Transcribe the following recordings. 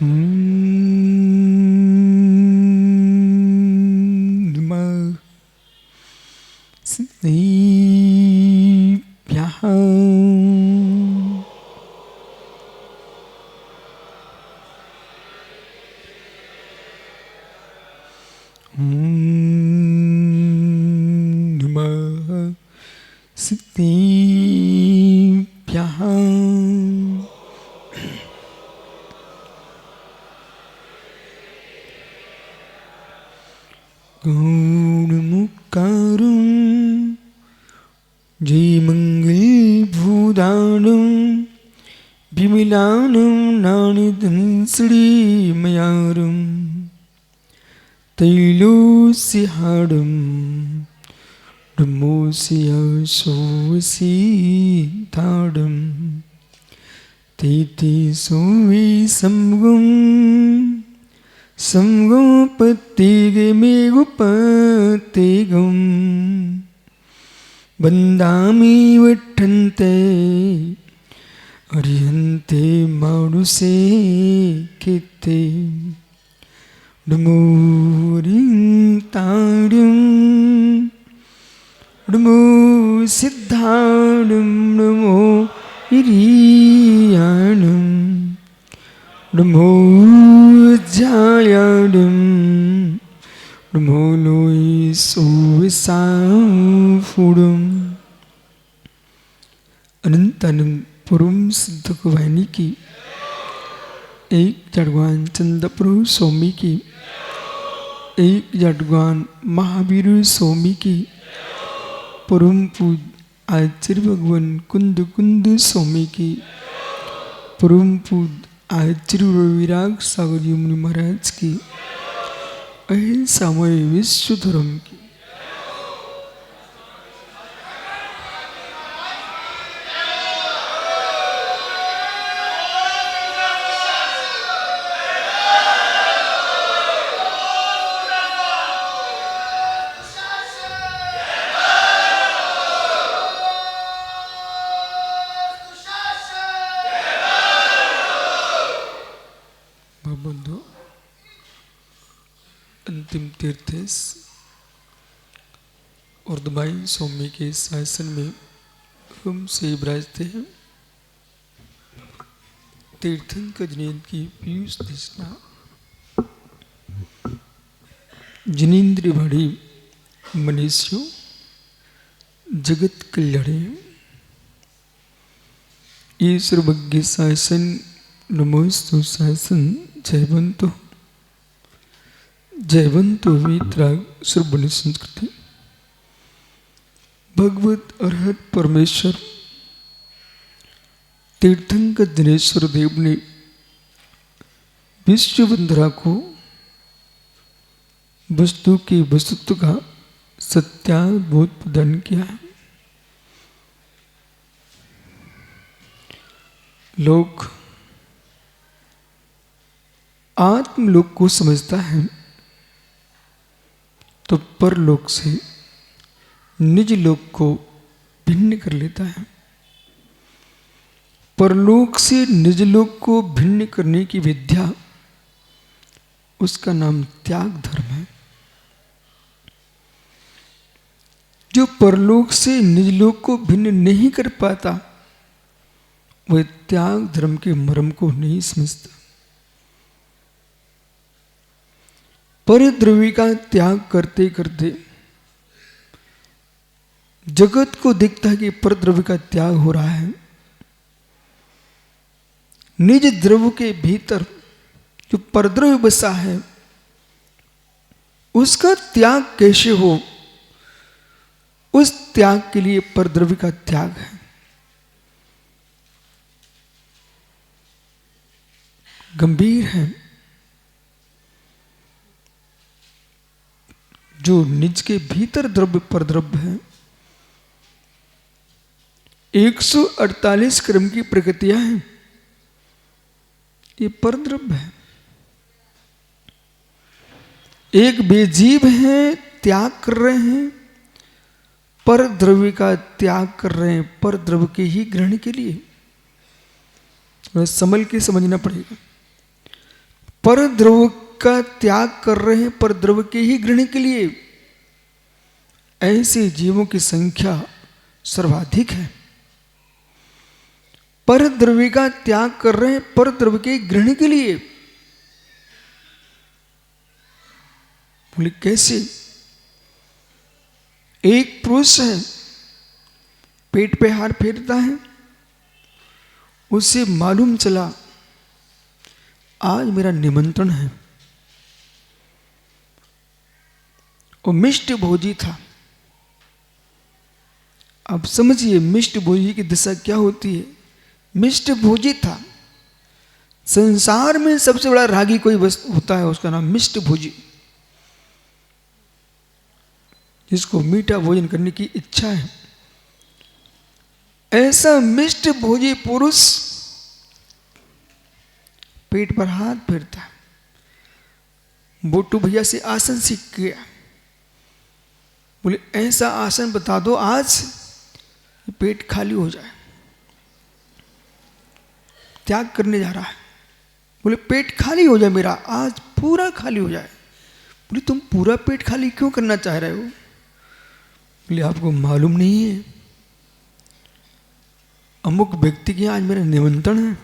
नमः सिद्धेभ्यः नमः सिद्धेभ्यः गौणमुक्कारं जयमङ्गलभूदानं विमलानं नानिदं श्रीमयारं तैलोस्यहारं नमोऽस्यासोऽसीतारं तेतेसोऽवै समगं संगोपत्तिगमेगुपत्तिगं वन्दामि वठन्ते अर्यन्ते मानुषे किते नमो रिंतारं नमो सिद्धारं नमो हिरियाणं नमो जायाडं नमो लोई सोविसाफुडं अनंत अनंत पुरुम सिद्ध कुवानी की एक जड़वान चंद्रप्रु स्वामी की एक जड़वान महावीर स्वामी की पुरुम पूज आचार्य भगवान कुंद कुंद स्वामी की पुरुम पूज आचार्य विराग सागर जी मुनि महाराज की अहिंसामय विश्व धर्म की अंतिम तीर्थ और दुबाई स्वामी के शासन में हम से विराजते हैं। तीर्थंकर जिनेन्द्र की पीयूष दिशना जिनेन्द्र भाड़ी मनीषियों जगत कल्याणी ये सर्वज्ञ शासन नमोस्तु शासन जयवंतो जयवंतो वितराग सुरबनी संस्कृति भगवत अरहत परमेश्वर तीर्थंकर दिनेश्वर देव ने विश्ववंदरा को वस्तु के वस्तुत्व का सत्याबोध प्रदान किया है। लोग आत्मलोक को समझता है तो परलोक से निज लोक को भिन्न कर लेता है। परलोक से निज लोक को भिन्न करने की विद्या उसका नाम त्याग धर्म है। जो परलोक से निज लोक को भिन्न नहीं कर पाता वह त्याग धर्म के मर्म को नहीं समझता। परद्रव्य का त्याग करते करते जगत को दिखता है कि परद्रव्य का त्याग हो रहा है। निज द्रव्य के भीतर जो परद्रव्य बसा है उसका त्याग कैसे हो, उस त्याग के लिए परद्रव्य का त्याग है। गंभीर है। जो निज के भीतर द्रव्य परद्रव्य है, 148 क्रम की प्रकृतियां हैं, ये परद्रव्य है। एक बेजीव है, त्याग कर रहे हैं, पर द्रव्य का त्याग कर रहे हैं, पर द्रव्य के ही ग्रहण के लिए। संभल के समझना पड़ेगा। पर द्रव्य का त्याग कर रहे हैं, पर द्रव्य के ही ग्रहण के लिए। ऐसे जीवों की संख्या सर्वाधिक है। पर द्रव्य का त्याग कर रहे हैं, पर द्रव्य के ग्रहण के लिए। बोले कैसे? एक पुरुष है, पेट पे हाथ फेरता है, उसे मालूम चला आज मेरा निमंत्रण है। वो मिष्ट भोजी था। अब समझिए मिष्ट भोजी की दिशा क्या होती है। मिष्ट भोजी था। संसार में सबसे बड़ा रागी कोई वस्तु होता है, उसका नाम मिष्ट भोजी, जिसको मीठा भोजन करने की इच्छा है। ऐसा मिष्ट भोजी पुरुष पेट पर हाथ फेरता है। बोटू भैया से आसन सीख गया। बोले ऐसा आसन बता दो आज पेट खाली हो जाए। त्याग करने जा रहा है। बोले पेट खाली हो जाए मेरा, आज पूरा खाली हो जाए। बोले तुम पूरा पेट खाली क्यों करना चाह रहे हो? बोले आपको मालूम नहीं है, अमुक व्यक्ति के आज मेरा निमंत्रण है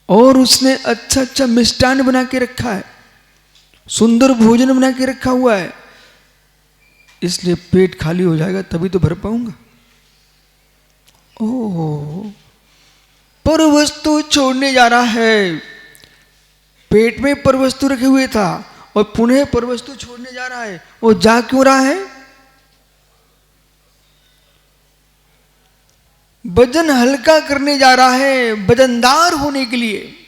और उसने अच्छा अच्छा मिष्टान बना के रखा है, सुंदर भोजन बना के रखा हुआ है, इसलिए पेट खाली हो जाएगा तभी तो भर पाऊंगा। ओह, पर वस्तु छोड़ने जा रहा है। पेट में पर वस्तु रखे हुए था और पुनः पर वस्तु छोड़ने जा रहा है। वो जा क्यों रहा है? वजन हल्का करने जा रहा है, वजनदार होने के लिए।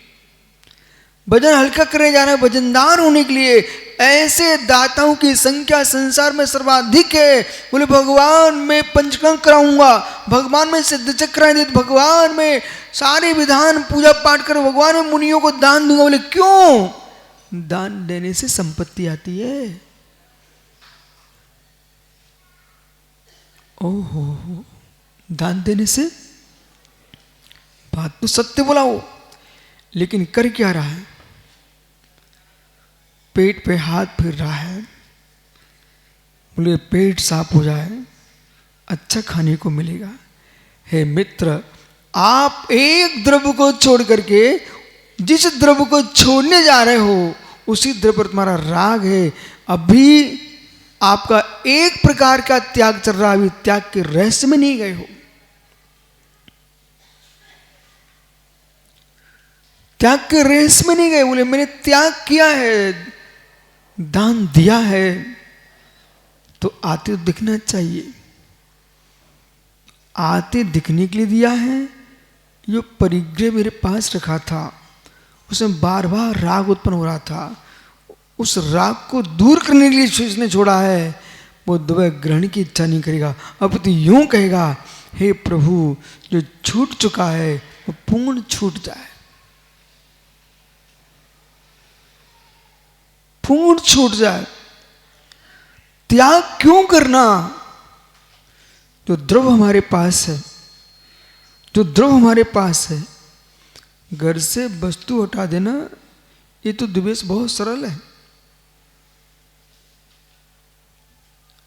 वजन हल्का करने जा रहा है वजनदार होने के लिए। ऐसे दाताओं की संख्या संसार में सर्वाधिक है। बोले भगवान में पंचकर्म कराऊंगा, भगवान में सिद्ध चक्र दे, भगवान में सारे विधान पूजा पाठ कर, भगवान में मुनियों को दान दूंगा। बोले क्यों? दान देने से संपत्ति आती है। ओहो, दान देने से? बात तो सत्य बोला हो, लेकिन कर क्या रहा है? पेट पे हाथ फिर रहा है। बोले पेट साफ हो जाए, अच्छा खाने को मिलेगा। हे मित्र, आप एक द्रव्य को छोड़ करके जिस द्रव्य को छोड़ने जा रहे हो उसी द्रव्य पर तुम्हारा राग है। अभी आपका एक प्रकार का त्याग चल रहा है, अभी त्याग के रहस्य में नहीं गए हो। त्याग के रहस्य में नहीं गए। बोले मैंने त्याग किया है, दान दिया है, तो आते तो दिखना चाहिए। आते दिखने के लिए दिया है। ये परिग्रह मेरे पास रखा था, उसमें बार बार राग उत्पन्न हो रहा था, उस राग को दूर करने के लिए इसने छोड़ा है। वो द्रव्य ग्रहण की इच्छा नहीं करेगा। अब तो यूं कहेगा, हे प्रभु जो छूट चुका है वो पूर्ण छूट जाए, पूर्ण छूट जाए। त्याग क्यों करना? जो द्रव्य हमारे पास है, जो द्रव्य हमारे पास है, घर से वस्तु हटा देना, ये तो दिवेश बहुत सरल है।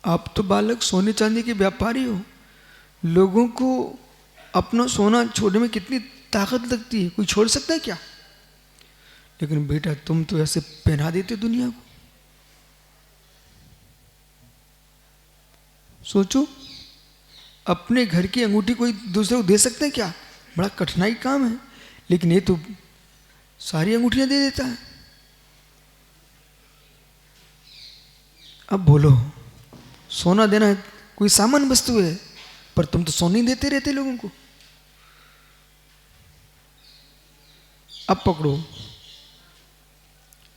आप तो बालक सोने चांदी के व्यापारी हो, लोगों को अपना सोना छोड़ने में कितनी ताकत लगती है, कोई छोड़ सकता है क्या? लेकिन बेटा तुम तो ऐसे पहना देते दुनिया को। सोचो, अपने घर की अंगूठी कोई दूसरे को दे सकते हैं क्या? बड़ा कठिनाई काम है, लेकिन ये तो सारी अंगूठियां दे देता है। अब बोलो, सोना देना कोई सामान्य वस्तु है, पर तुम तो सोने देते रहते लोगों को। अब पकड़ो,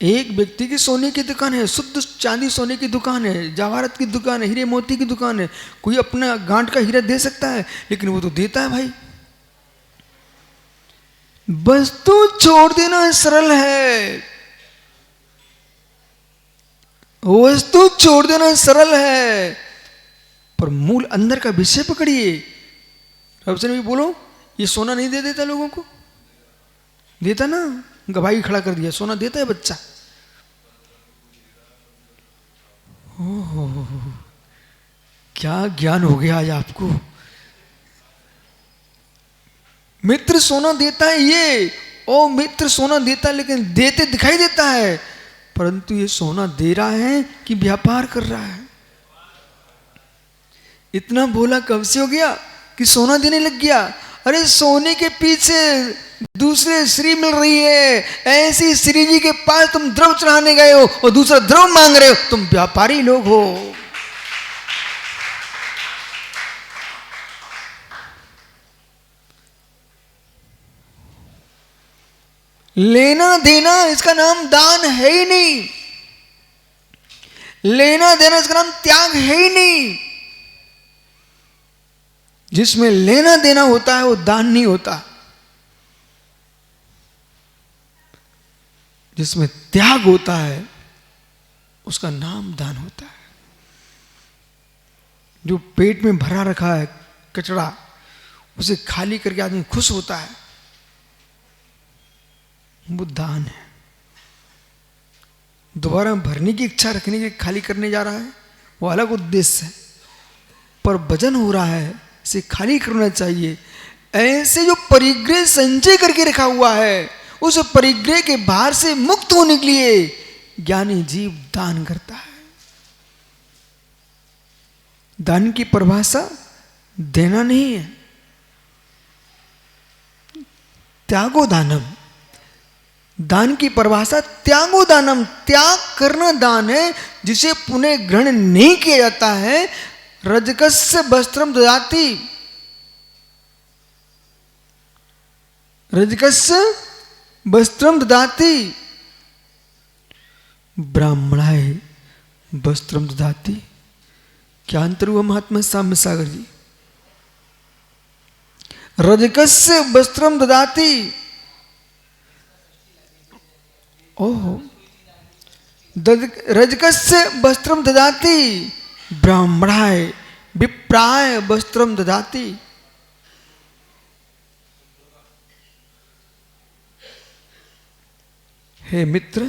एक व्यक्ति की सोने की दुकान है, शुद्ध चांदी सोने की दुकान है, जवाहरत की दुकान है, हीरे मोती की दुकान है। कोई अपना गांठ का हीरा दे सकता है, लेकिन वो तो देता है भाई। वस्तु छोड़ देना सरल है, वस्तु छोड़ देना सरल है, पर मूल अंदर का विषय पकड़िए। रब से भी बोलो, ये सोना नहीं दे देता लोगों को, देता ना, गवाही खड़ा कर दिया, सोना देता है बच्चा। ओहो, क्या ज्ञान हो गया आज आपको। मित्र सोना देता है ये, ओ मित्र सोना देता है, लेकिन देते दिखाई देता है, परंतु ये सोना दे रहा है कि व्यापार कर रहा है। इतना बोला कब से हो गया कि सोना देने लग गया। अरे सोने के पीछे दूसरे श्री मिल रही है, ऐसी श्री जी के पास तुम द्रव चढ़ाने गए हो और दूसरा द्रव मांग रहे हो, तुम व्यापारी लोग हो। लेना देना इसका नाम दान है ही नहीं, लेना देना इसका नाम त्याग है ही नहीं। जिसमें लेना देना होता है वो दान नहीं होता, जिसमें त्याग होता है उसका नाम दान होता है। जो पेट में भरा रखा है कचरा, उसे खाली करके आदमी खुश होता है, वो दान है। दोबारा भरने की इच्छा रखने के खाली करने जा रहा है, वो अलग उद्देश्य है, पर वजन हो रहा है, इसे खाली करना चाहिए। ऐसे जो परिग्रह संचय करके रखा हुआ है, उस परिग्रह के भार से मुक्त होने के लिए ज्ञानी जीव दान करता है। दान की परिभाषा देना नहीं है, त्यागो दानम। दान की परिभाषा त्यागो दानम, त्याग करना दान है, जिसे पुनः ग्रहण नहीं किया जाता है। रजकस्य वस्त्रम ददाति, रजकस्य वस्त्रम ददाति, ब्राह्मणाय वस्त्रम ददाति। क्या अंतर हुआ महात्मा साम्य सागर जी। रजकस्य वस्त्रम ददाति, ओहो, रजकस्य वस्त्रम ददाति, ब्राह्मणाय विप्राय वस्त्रम ददाति। हे मित्र,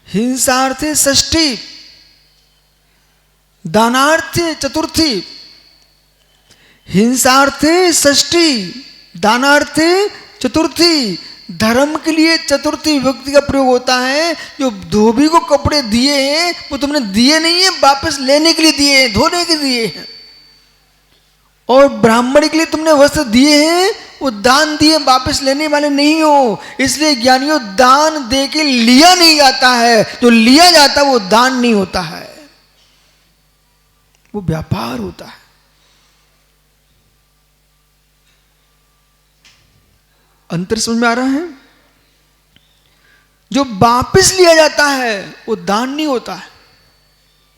हिंसार्थे षष्ठी, दानार्थे चतुर्थी। हिंसार्थे षष्ठी, दानार्थे चतुर्थी। धर्म के लिए चतुर्थी विभक्ति का प्रयोग होता है। जो धोबी को कपड़े दिए हैं वो तुमने दिए नहीं है, वापस लेने के लिए दिए हैं, धोने के दिए हैं। और ब्राह्मण के लिए तुमने वस्त्र दिए हैं, वो दान दिए, वापस लेने वाले नहीं हो। इसलिए ज्ञानियों, दान दे के लिया नहीं जाता है, जो लिया जाता है वो दान नहीं होता है, वो व्यापार होता है। अंतर समझ में आ रहा है? जो वापस लिया जाता है वो दान नहीं होता है,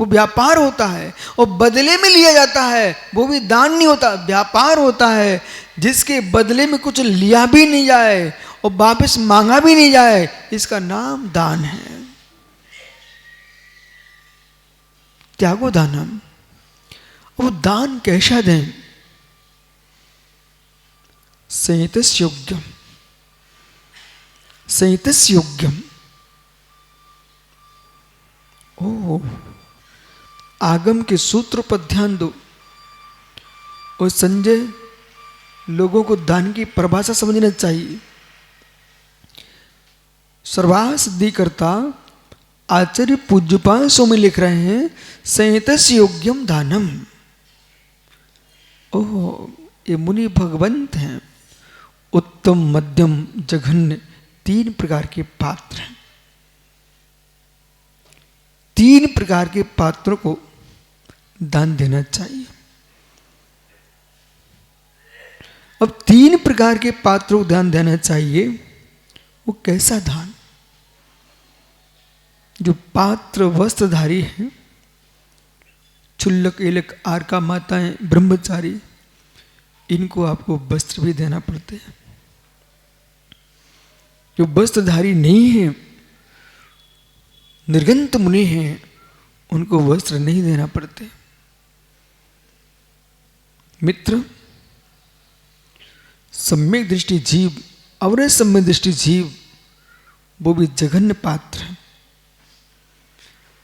वो व्यापार होता है। और बदले में लिया जाता है वो भी दान नहीं होता, व्यापार होता है। जिसके बदले में कुछ लिया भी नहीं जाए और वापस मांगा भी नहीं जाए, इसका नाम दान है। त्यागो दानम। वो दान कैसा दें? संहितस्य योग्यम, संहितस्य योग्यम। ओ, आगम के सूत्र पर ध्यान दो। और संजय, लोगों को दान की परिभाषा समझना चाहिए। सर्वासिद्धिकर्ता आचार्य पूज्यपाद स्वामी लिख रहे हैं, संहितस्य योग्यम दानम। ओह, ये मुनि भगवंत हैं। उत्तम, मध्यम, जघन्य, 3 प्रकार के पात्र हैं। 3 प्रकार के पात्रों को दान देना चाहिए। अब 3 प्रकार के पात्रों को दान देना चाहिए। वो कैसा दान? जो पात्र वस्त्रधारी हैं, चुल्लक, एलक, आरका माताएं, ब्रह्मचारी, इनको आपको वस्त्र भी देना पड़ते हैं। जो वस्त्रधारी नहीं है, निर्गंत मुनि हैं, उनको वस्त्र नहीं देना पड़ते। मित्र, सम्यक दृष्टि जीव, अवरे सम्यक दृष्टि जीव वो भी जघन्य पात्र है।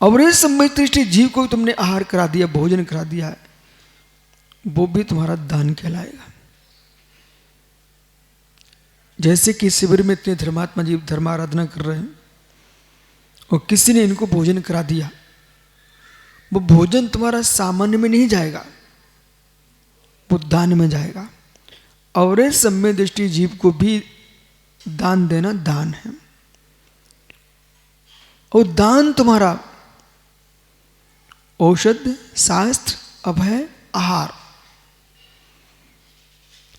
और इस समय दृष्टि जीव को तुमने आहार करा दिया, भोजन करा दिया है, वो भी तुम्हारा दान कहलाएगा। जैसे कि शिविर में इतने धर्मात्मा जीव धर्माराधना कर रहे हैं और किसी ने इनको भोजन करा दिया, वो भोजन तुम्हारा सामान्य में नहीं जाएगा, वो दान में जाएगा। और इस सम्य दृष्टि जीव को भी दान देना दान है। और दान तुम्हारा औषध, शास्त्र, अभय, आहार।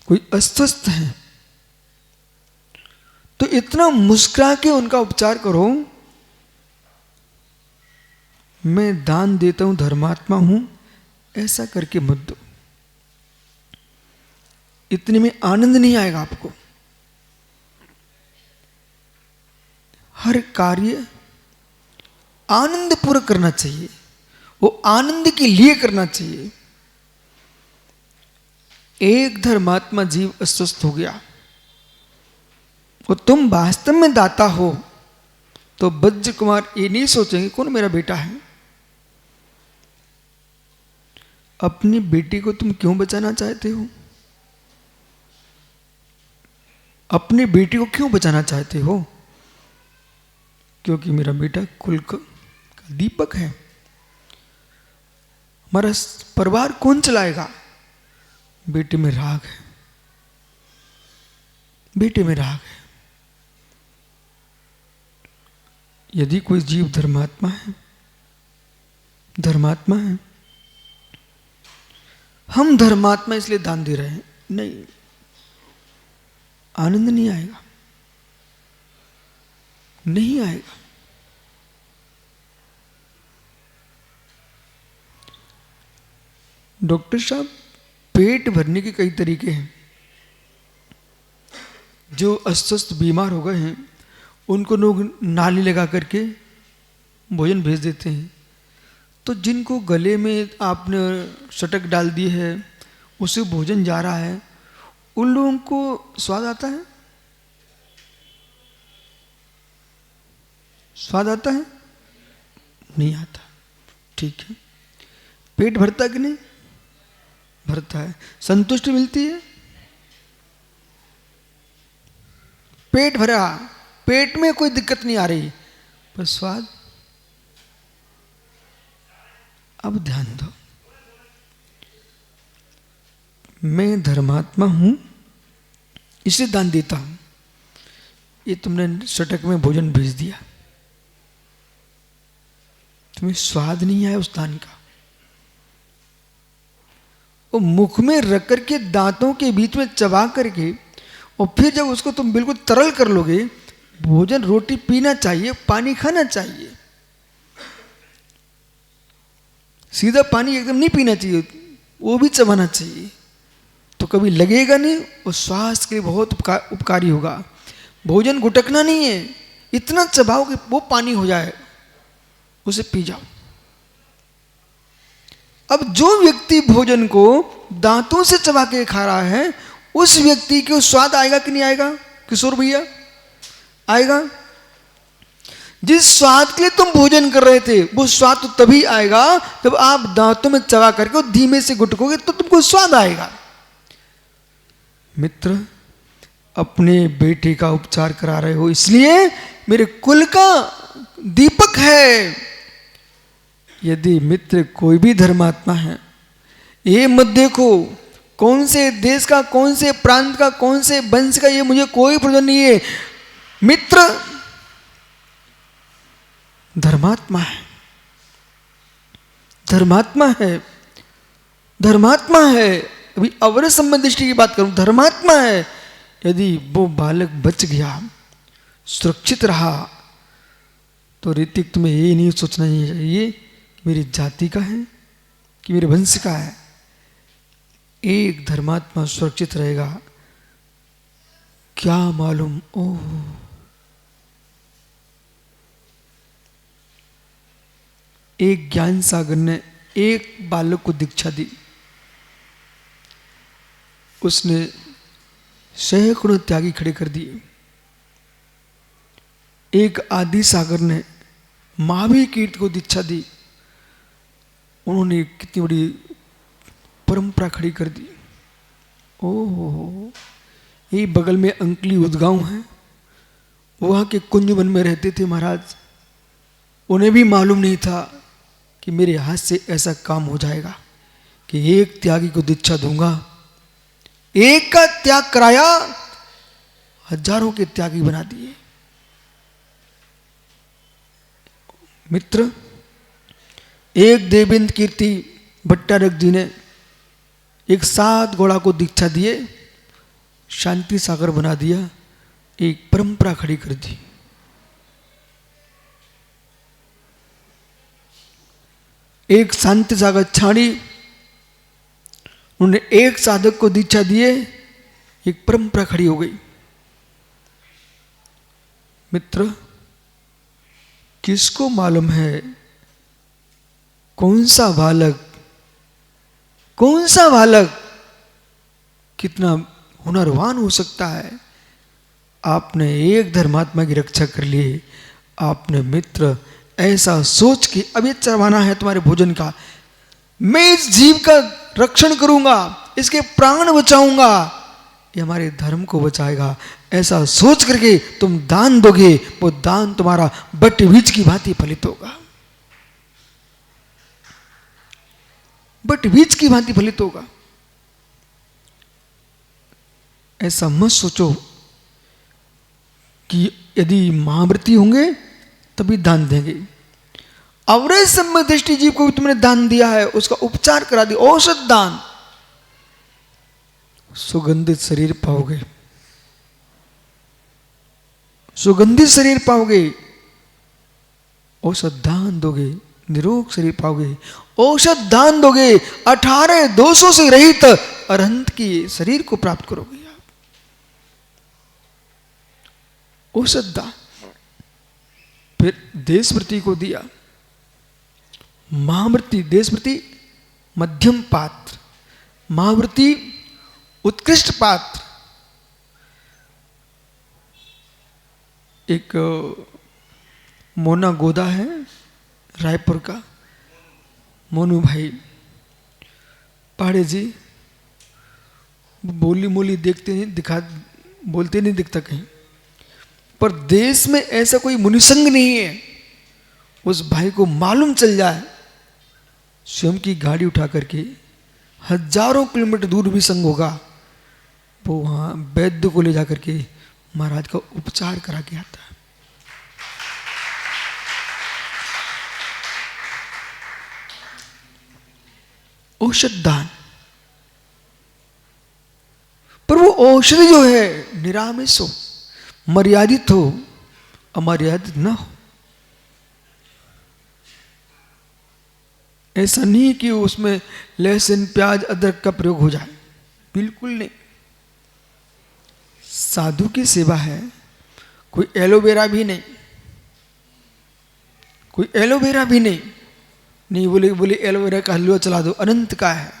कोई अस्वस्थ है तो इतना मुस्कुरा के उनका उपचार करो, मैं दान देता हूं, धर्मात्मा हूं, ऐसा करके मत दो। इतने में आनंद नहीं आएगा आपको। हर कार्य आनंद पूर्वक करना चाहिए, वो आनंद के लिए करना चाहिए। एक धर्मात्मा जीव अस्वस्थ हो गया और तुम वास्तव में दाता हो, तो वज्र कुमार ये नहीं सोचेंगे कौन मेरा बेटा है। अपनी बेटी को तुम क्यों बचाना चाहते हो? अपनी बेटी को क्यों बचाना चाहते हो? क्योंकि मेरा बेटा कुल का दीपक है। हमारा परिवार कौन चलाएगा? बेटे में राग है, बेटे में राग है। यदि कोई जीव धर्मात्मा है, धर्मात्मा है, हम धर्मात्मा इसलिए दान दे रहे हैं, नहीं, आनंद नहीं आएगा, नहीं आएगा। डॉक्टर साहब, पेट भरने के कई तरीके हैं। जो अस्वस्थ बीमार हो गए हैं उनको लोग नाली लगा करके भोजन भेज देते हैं। तो जिनको गले में आपने सटक डाल दी है, उसे भोजन जा रहा है, उन लोगों को स्वाद आता है? स्वाद आता है? नहीं आता। ठीक है, पेट भरता कि नहीं भरता है? संतुष्टि मिलती है? पेट भरा, पेट में कोई दिक्कत नहीं आ रही, पर स्वाद। अब ध्यान दो, मैं धर्मात्मा हूं इसे दान देता हूं। ये तुमने सटक में भोजन भेज दिया, तुम्हें स्वाद नहीं आया उस दान का। वो मुख में रख करके दांतों के बीच में चबा करके और फिर जब उसको तुम बिल्कुल तरल कर लोगे, भोजन रोटी पीना चाहिए, पानी खाना चाहिए। सीधा पानी एकदम नहीं पीना चाहिए, वो भी चबाना चाहिए, तो कभी लगेगा नहीं और स्वास्थ्य के लिए बहुत उपकारी होगा। भोजन गुटकना नहीं है, इतना चबाओ कि वो पानी हो जाए, उसे पी जाओ। अब जो व्यक्ति भोजन को दांतों से चबा के खा रहा है, उस व्यक्ति को स्वाद आएगा कि नहीं आएगा किशोर भैया? आएगा। जिस स्वाद के लिए तुम भोजन कर रहे थे, वो स्वाद तो तभी आएगा जब आप दांतों में चबा करके और धीमे से गुटकोगे, तो तुमको स्वाद आएगा। मित्र, अपने बेटे का उपचार करा रहे हो, इसलिए मेरे कुल का दीपक है। यदि मित्र कोई भी धर्मात्मा है, ये मत देखो कौन से देश का, कौन से प्रांत का, कौन से वंश का, ये मुझे कोई प्रयोजन नहीं है। मित्र धर्मात्मा है, धर्मात्मा है, धर्मात्मा है। अभी अवर संबंध दृष्टि की बात करूं, धर्मात्मा है। यदि वो बालक बच गया, सुरक्षित रहा, तो ऋतिक तुम्हें ये नहीं सोचना चाहिए कि मेरी जाति का है कि मेरे वंश का है। एक धर्मात्मा सुरक्षित रहेगा, क्या मालूम, ओह एक ज्ञान सागर ने एक बालक को दीक्षा दी, उसने सैकड़ों त्यागी खड़े कर दिए। एक आदि सागर ने महावीर कीर्ति को दीक्षा दी। उन्होंने कितनी बड़ी परंपरा खड़ी कर दी। ओह, यही बगल में अंकली उदगांव है, वहाँ के कुंजवन में रहते थे महाराज। उन्हें भी मालूम नहीं था कि मेरे हाथ से ऐसा काम हो जाएगा कि एक त्यागी को दीक्षा दूंगा। एक का त्याग कराया, हजारों के त्यागी बना दिए। मित्र, एक देवेंद्र कीर्ति भट्टारक जी ने एक 7 घोड़ा को दीक्षा दिए, शांति सागर बना दिया, एक परंपरा खड़ी कर दी। एक शांति सागर छाड़ी, उन्होंने एक साधक को दीक्षा दिए, एक परंपरा खड़ी हो गई। मित्र, किसको मालूम है कौन सा बालक कितना हुनरवान हो सकता है। आपने एक धर्मात्मा की रक्षा कर ली, आपने मित्र ऐसा सोच के अब ये चरवाना है तुम्हारे भोजन का, मैं इस जीव का रक्षण करूंगा, इसके प्राण बचाऊंगा, ये हमारे धर्म को बचाएगा, ऐसा सोच करके तुम दान दोगे, वो दान तुम्हारा बट बीज की भांति फलित होगा, बट बीज की भांति फलित होगा। ऐसा मत सोचो कि यदि महाव्रती होंगे तभी दान देंगे। अवरे समय दृष्टि जीव को भी तुमने दान दिया है, उसका उपचार करा दिया, औषध दान, सुगंधित शरीर पाओगे, सुगंधित शरीर पाओगे, औषध दान दोगे, निरोग शरीर पाओगे, औषध दान दोगे, 18 दोषों से रहित अरहंत की शरीर को प्राप्त करोगे आप। औषध दान। फिर देशवृत्ति को दिया, महावृत्ति, देशवृत्ति मध्यम पात्र, महावृत्ति उत्कृष्ट पात्र। एक मोना गोदा है रायपुर का, मोनू भाई पाड़े जी, बोली मोली देखते नहीं, बोलते नहीं दिखता कहीं, पर देश में ऐसा कोई मुनिसंग नहीं है, उस भाई को मालूम चल जाए, स्वयं की गाड़ी उठा करके हजारों किलोमीटर दूर भी संग होगा, वो वहाँ वैद्य को ले जा करके महाराज का उपचार करा के आता है। औषध दान। पर वो औषधि जो है निरामिष हो, मर्यादित हो, अमर्यादित न हो। ऐसा नहीं कि उसमें लहसुन प्याज अदरक का प्रयोग हो जाए, बिल्कुल नहीं। साधु की सेवा है, कोई एलोवेरा भी नहीं, कोई एलोवेरा भी नहीं, नहीं बोले एलोवेरा का हलवा चला दो, अनंत का है।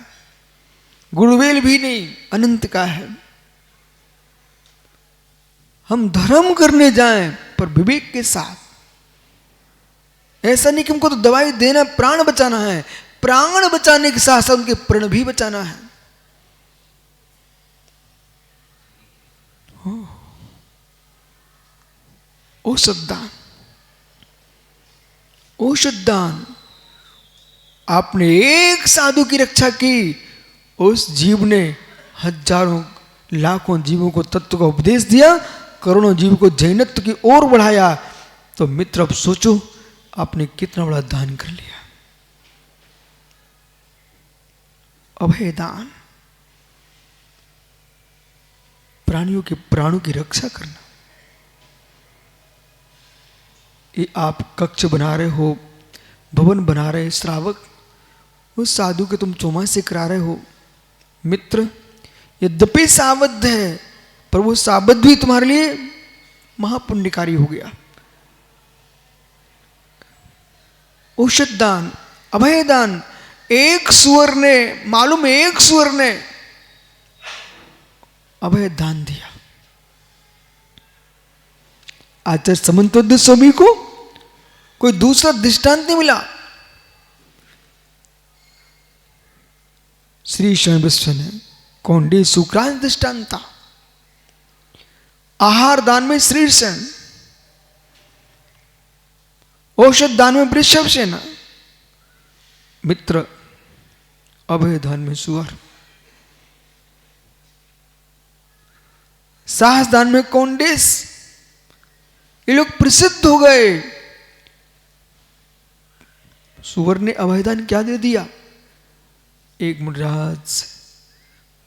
गुड़वेल भी नहीं, अनंत का है। हम धर्म करने जाएं पर विवेक के साथ, ऐसा नहीं कि हमको तो दवाई देना, प्राण बचाना है, प्राण बचाने के साथ साथ उनके प्रण भी बचाना है। औषध दान, औषध दान। आपने एक साधु की रक्षा की, उस जीव ने हजारों लाखों जीवों को तत्व का उपदेश दिया, करोड़ों जीव को जैनत्व की ओर बढ़ाया। तो मित्र अब सोचो आपने कितना बड़ा दान कर लिया। अभय दान, प्राणियों के प्राणों की रक्षा करना। ये आप कक्ष बना रहे हो, भवन बना रहे, श्रावक, उस साधु के तुम चौमासे करा रहे हो। मित्र, यद्यपि सावध है, पर वो सावध भी तुम्हारे लिए महापुण्यकारी हो गया। औषध दान, अभय दान। एक सुअर ने, मालूम है, एक सुअर ने अभय दान दिया। आचार्य समन्तोदय स्वामी को कोई दूसरा दृष्टांत नहीं मिला। श्री शरण विश्व ने कौंडी सुक्रांत दृष्टांत था, आहार दान में श्री सेन, औषध दान में वृषभ सेना, मित्र अभय दान में सुअर, साहस दान में कौंडेस। ये लोग प्रसिद्ध हो गए। सुअर ने अभयदान क्या दे दिया? एक मुनिराज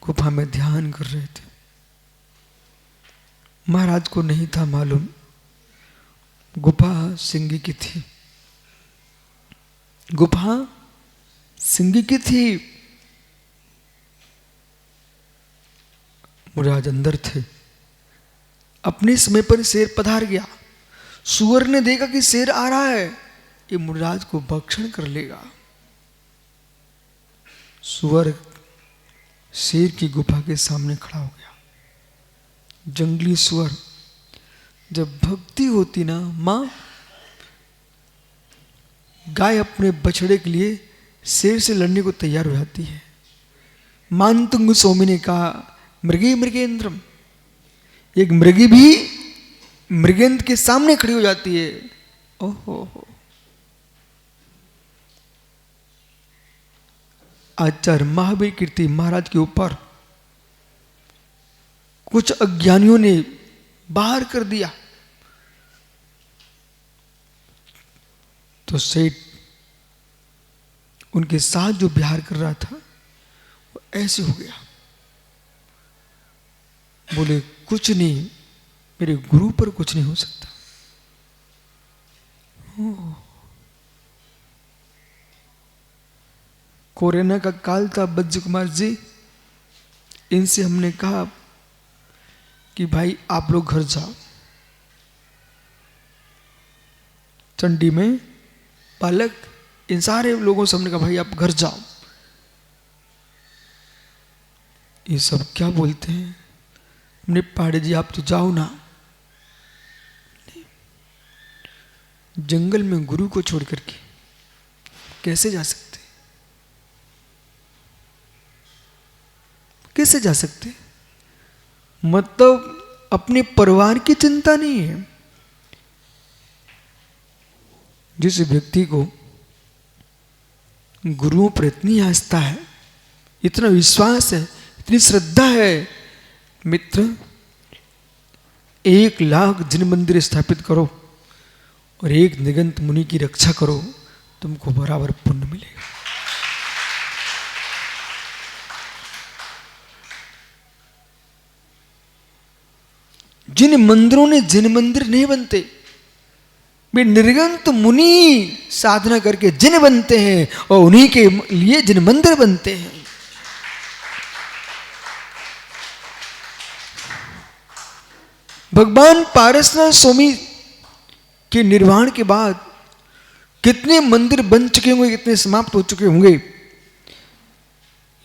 गुफा में ध्यान कर रहे थे। महाराज को नहीं था मालूम गुफा सिंह की थी, गुफा सिंह की थी। मुनिराज अंदर थे। अपने समय पर शेर पधार गया। सुअर ने देखा कि शेर आ रहा है, ये मुनिराज को भक्षण कर लेगा। सुअर शेर की गुफा के सामने खड़ा हो गया। जंगली सुअर, जब भक्ति होती ना मां, गाय अपने बछड़े के लिए शेर से लड़ने को तैयार हो जाती है। मानतुंग स्वामी ने कहा मृगे मृगेंद्रम, एक मृगी भी मृगेंद्र के सामने खड़ी हो जाती है। ओहो, आचार्य महावीर कीर्ति महाराज के ऊपर कुछ अज्ञानियों ने बाहर कर दिया तो सेठ उनके साथ जो बिहार कर रहा था वो ऐसे हो गया। बोले कुछ नहीं, मेरे गुरु पर कुछ नहीं हो सकता। कोरोना का काल था। बज्ज कुमार जी, इनसे हमने कहा कि भाई आप लोग घर जाओ। चंडी में बालक, इन सारे लोगों से हमने कहा भाई आप घर जाओ। ये सब क्या बोलते हैं? हमने पाड़े जी आप तो जाओ ना। जंगल में गुरु को छोड़ करके कैसे जा सकते? कैसे जा सकते? मतलब अपने परिवार की चिंता नहीं है। जिस व्यक्ति को गुरुओं पर इतनी आस्था है, इतना विश्वास है, इतनी श्रद्धा है, मित्र 1,00,000 जिन मंदिर स्थापित करो और एक निगंत मुनि की रक्षा करो, तुमको बराबर पुण्य मिलेगा। जिन मंदिरों ने जिन मंदिर नहीं बनते, वे निर्गंत मुनि साधना करके जिन बनते हैं और उन्हीं के लिए जिन मंदिर बनते हैं। भगवान पारसनाथ स्वामी के निर्वाण के बाद कितने मंदिर बन चुके होंगे, कितने समाप्त हो चुके होंगे,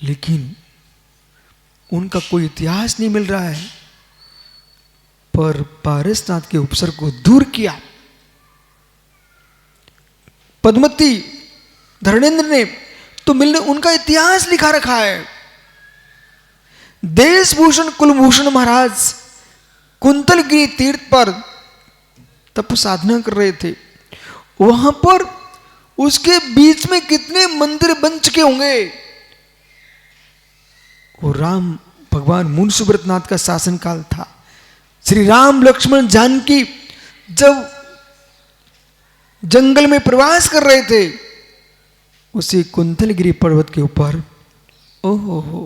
लेकिन उनका कोई इतिहास नहीं मिल रहा है। पर पारसनाथ के उपसर्ग को दूर किया पद्मती धर्मेंद्र ने, तो मिलने उनका इतिहास लिखा रखा है। देशभूषण कुलभूषण महाराज कुंतलगिरी तीर्थ पर तप साधना कर रहे थे। वहां पर उसके बीच में कितने मंदिर बन चुके होंगे। वो राम भगवान मुनिसुब्रतनाथ का शासनकाल था। श्री राम लक्ष्मण जानकी जब जंगल में प्रवास कर रहे थे, उसी कुंतलगिरी पर्वत के ऊपर ओहो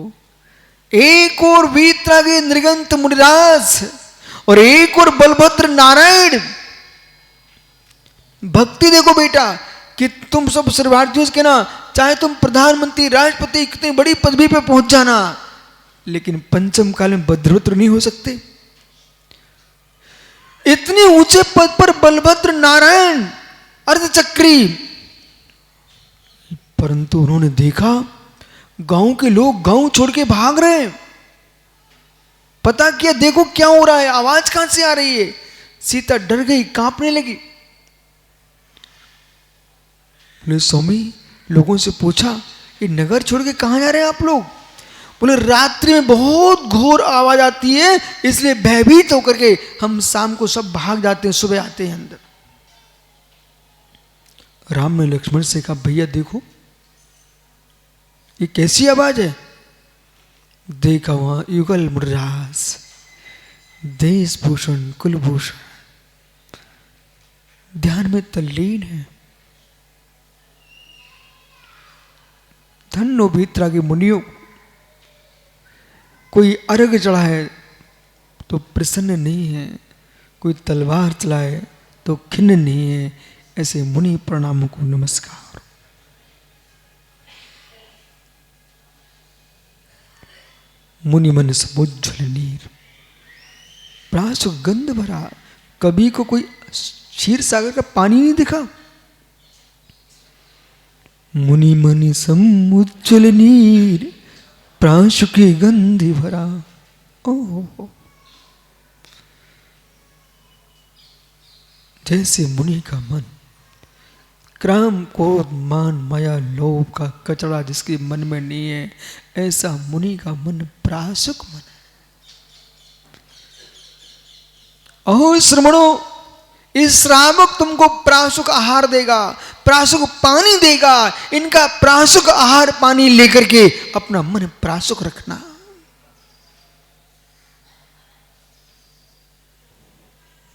एक और वीतरागी नृगंत मुनिराज और एक और बलभद्र नारायण। भक्ति देखो बेटा कि तुम सब सर्वार्थियों के ना, चाहे तुम प्रधानमंत्री राष्ट्रपति कितनी बड़ी पदवी पे पहुंच जाना, लेकिन पंचम काल में भद्रवत्र नहीं हो सकते। इतने ऊंचे पद पर बलभद्र नारायण अर्धचक्री, परंतु उन्होंने देखा गांव के लोग गांव छोड़ के भाग रहे हैं। पता किया, देखो क्या हो रहा है, आवाज कहां से आ रही है। सीता डर गई, कांपने लगी। बोले स्वामी, लोगों से पूछा ये नगर छोड़ के कहां जा रहे हैं आप लोग? बोले रात्रि में बहुत घोर आवाज आती है, इसलिए भयभीत होकर के हम शाम को सब भाग जाते हैं, सुबह आते हैं अंदर। राम ने लक्ष्मण से कहा, भैया देखो ये कैसी आवाज है? देखा वहां युगल मुर्रास, देश भूषण कुलभूषण ध्यान में तल्लीन है। धन्नो भीतरा के मुनियों, कोई अर्घ चढ़ाए तो प्रसन्न नहीं है, कोई तलवार चलाए तो खिन्न नहीं है। ऐसे मुनि प्रणामों को नमस्कार। मुनि मन समुज्ज्वल नीर, प्रासु गंध भरा। कभी को कोई क्षीर सागर का पानी नहीं दिखा। मुनि मन समुज्ज्वल नीर, प्रांशु की गंधि भरा। ओह, जैसे मुनि का मन क्राम क्रोध मान माया लोभ का कचरा जिसके मन में नहीं है, ऐसा मुनि का मन प्रासुक मन है। अहो श्रमणो, इस श्रावक तुमको प्रासुक आहार देगा, प्रासुक पानी देगा। इनका प्रासुक आहार पानी लेकर के अपना मन प्रासुक रखना।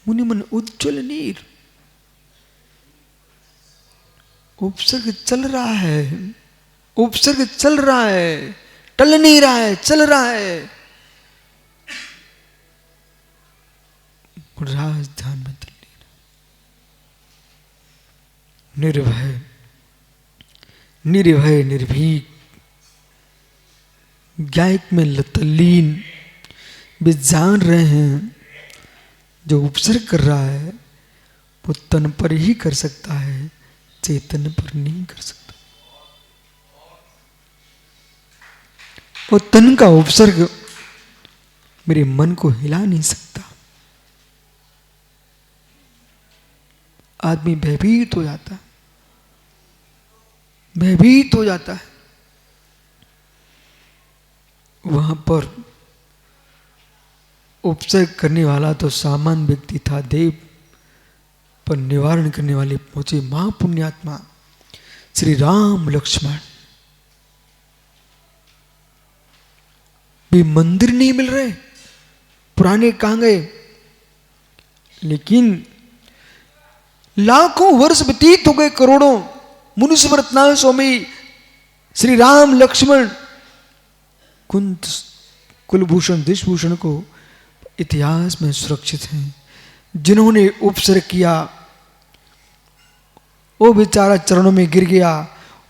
मुनि मन उज्ज्वल नीर, उपसर्ग चल रहा है, उपसर्ग चल रहा है, टल नहीं रहा है, चल रहा है। राज ध्यान में तल्लीन, निर्भय निर्भय निर्भीक, गायक में तल्लीन। वे जान रहे हैं जो उपसर्ग कर रहा है वो तन पर ही कर सकता है, चेतन पर नहीं कर सकता। वो तन का उपसर्ग मेरे मन को हिला नहीं सकता। आदमी भयभीत हो जाता है, भयभीत हो जाता है। वहां पर उपसर्ग करने वाला तो सामान्य व्यक्ति था, देव, पर निवारण करने वाले पहुंचे महापुण्यात्मा श्री राम लक्ष्मण। भी मंदिर नहीं मिल रहे, पुराने कहां गए? लेकिन लाखों वर्ष व्यतीत हो गए, करोड़ों। मुनिस्मृतनाथ स्वामी श्री राम लक्ष्मण कुंत कुलभूषण देशभूषण को इतिहास में सुरक्षित हैं। जिन्होंने उपसर्ग किया वो बेचारा चरणों में गिर गया,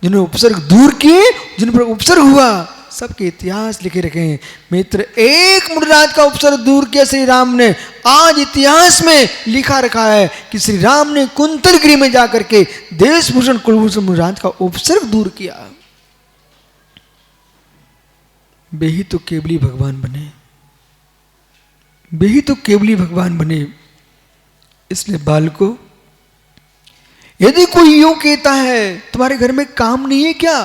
जिन्होंने उपसर्ग दूर किए, जिन पर उपसर्ग हुआ, सबके इतिहास लिखे रखे हैं। मित्र, एक मुनिराज का उपसर्ग दूर किया श्री राम ने, आज इतिहास में लिखा रखा है कि श्री राम ने कुंतलगिरी में जाकर के देशभूषण कुलभूषण मुनिराज का उपसर्ग दूर किया। वे ही तो केवली भगवान बने, वे ही तो केवली भगवान बने। इसलिए बालको, यदि कोई यूं कहता है तुम्हारे घर में काम नहीं है क्या,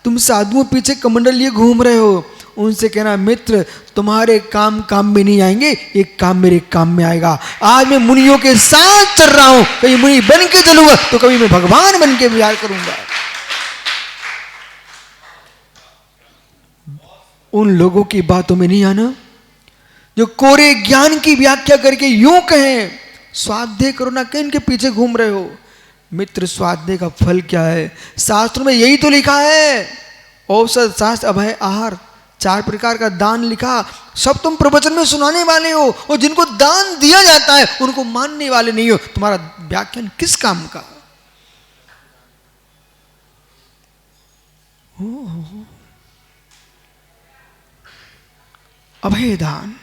तुम साधुओं पीछे कमंडल लिए घूम रहे हो, उनसे कहना मित्र तुम्हारे काम काम में नहीं आएंगे, एक काम मेरे काम में आएगा। आज मैं मुनियों के साथ चल रहा हूं, कभी मुनि बन के चलूंगा तो कभी मैं भगवान बन के विहार करूंगा। उन लोगों की बातों में नहीं आना जो कोरे ज्ञान की व्याख्या करके यूं कहें स्वाध्याय करो ना, कहीं इनके पीछे घूम रहे हो। मित्र, स्वाध्याय का फल क्या है? शास्त्रों में यही तो लिखा है। औषध शास्त्र अभय आहार 4 प्रकार का दान लिखा, सब तुम प्रवचन में सुनाने वाले हो, और जिनको दान दिया जाता है उनको मानने वाले नहीं हो। तुम्हारा व्याख्यान किस काम का? अभयदान,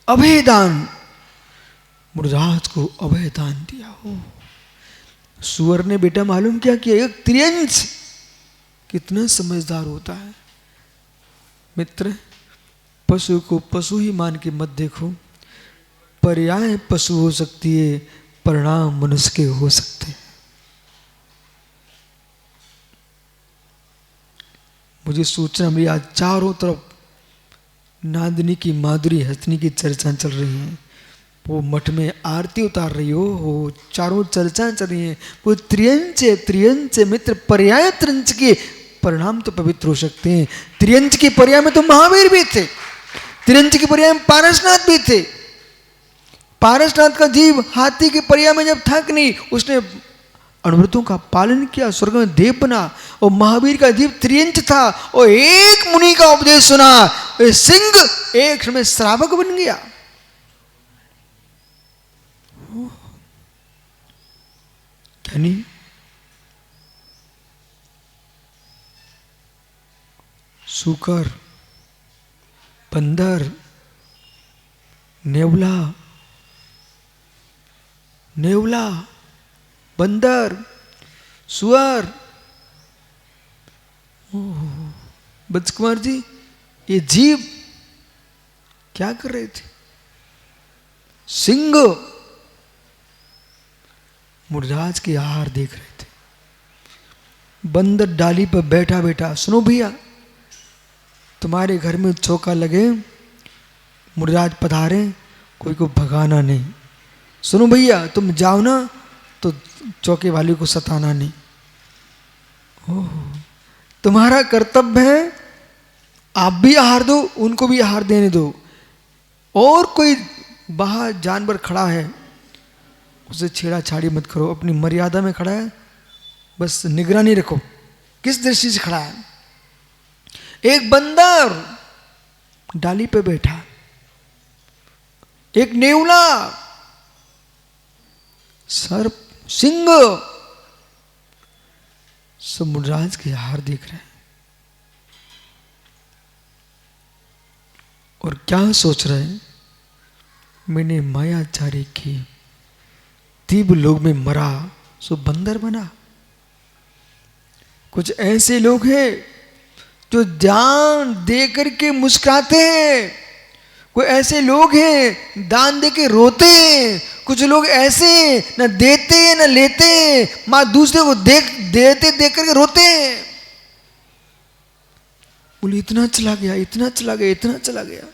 अभयदान, मुनिराज को अभयदान दिया हो। सुअर ने बेटा मालूम क्या किया? एक त्रियंश। कितना समझदार होता है मित्र। पशु को पशु ही मान के मत देखो, पर्याय पशु हो सकती है, परिणाम मनुष्य के हो सकते हैं। मुझे सूचना मिली आज चारों तरफ नांदिनी की, माधुरी हस्तिनी की चर्चा चल रही है। वो मठ में आरती उतार रही हो चारों चर्चा चल रही है। वो त्रियंच मित्र पर्याय त्रिंच के परिणाम तो पवित्र हो सकते हैं। त्रियंच के पर्याय में तो महावीर भी थे, त्रियंच के पर्याय में पारसनाथ भी थे। पारसनाथ का जीव हाथी के पर्याय में जब था कि नहीं, उसने अनुव्रतों का पालन किया, स्वर्ग में देव बना। और महावीर का जीव त्रियंच था और एक मुनि का उपदेश सुना, सिंह एक क्षण में श्रावक बन गया। क्या नहीं? सूकर, बंदर, नेवला, बंदर, सुअर। बच कुमार जी, ये जीव क्या कर रहे थे? सिंह मुर्राज के आहार देख रहे थे। बंदर डाली पर बैठा बैठा, सुनो भैया, तुम्हारे घर में चौका लगे, मुर्राज पधारे, कोई को भगाना नहीं। सुनो भैया, तुम जाओ ना तो चौके वाले को सताना नहीं। ओह, तुम्हारा कर्तव्य है, आप भी आहार दो, उनको भी आहार देने दो। और कोई बाहर जानवर खड़ा है, उसे छेड़ाछाड़ी मत करो, अपनी मर्यादा में खड़ा है, बस निगरानी रखो किस दृष्टि से खड़ा है। एक बंदर डाली पे बैठा, एक नेवला, सर्प, सिंह, सब मुर्राज के आहार देख रहे हैं। और क्या सोच रहे हैं? मैंने मायाचारी की, तीव्र लोग में मरा, सो बंदर बना। कुछ ऐसे लोग हैं जो जान दे करके मुस्कुराते हैं, कोई ऐसे लोग हैं दान दे के रोते हैं, कुछ लोग ऐसे न देते न लेते, मां दूसरे को देते देख करके रोते हैं। बोले इतना चला गया, इतना चला गया, इतना चला गया।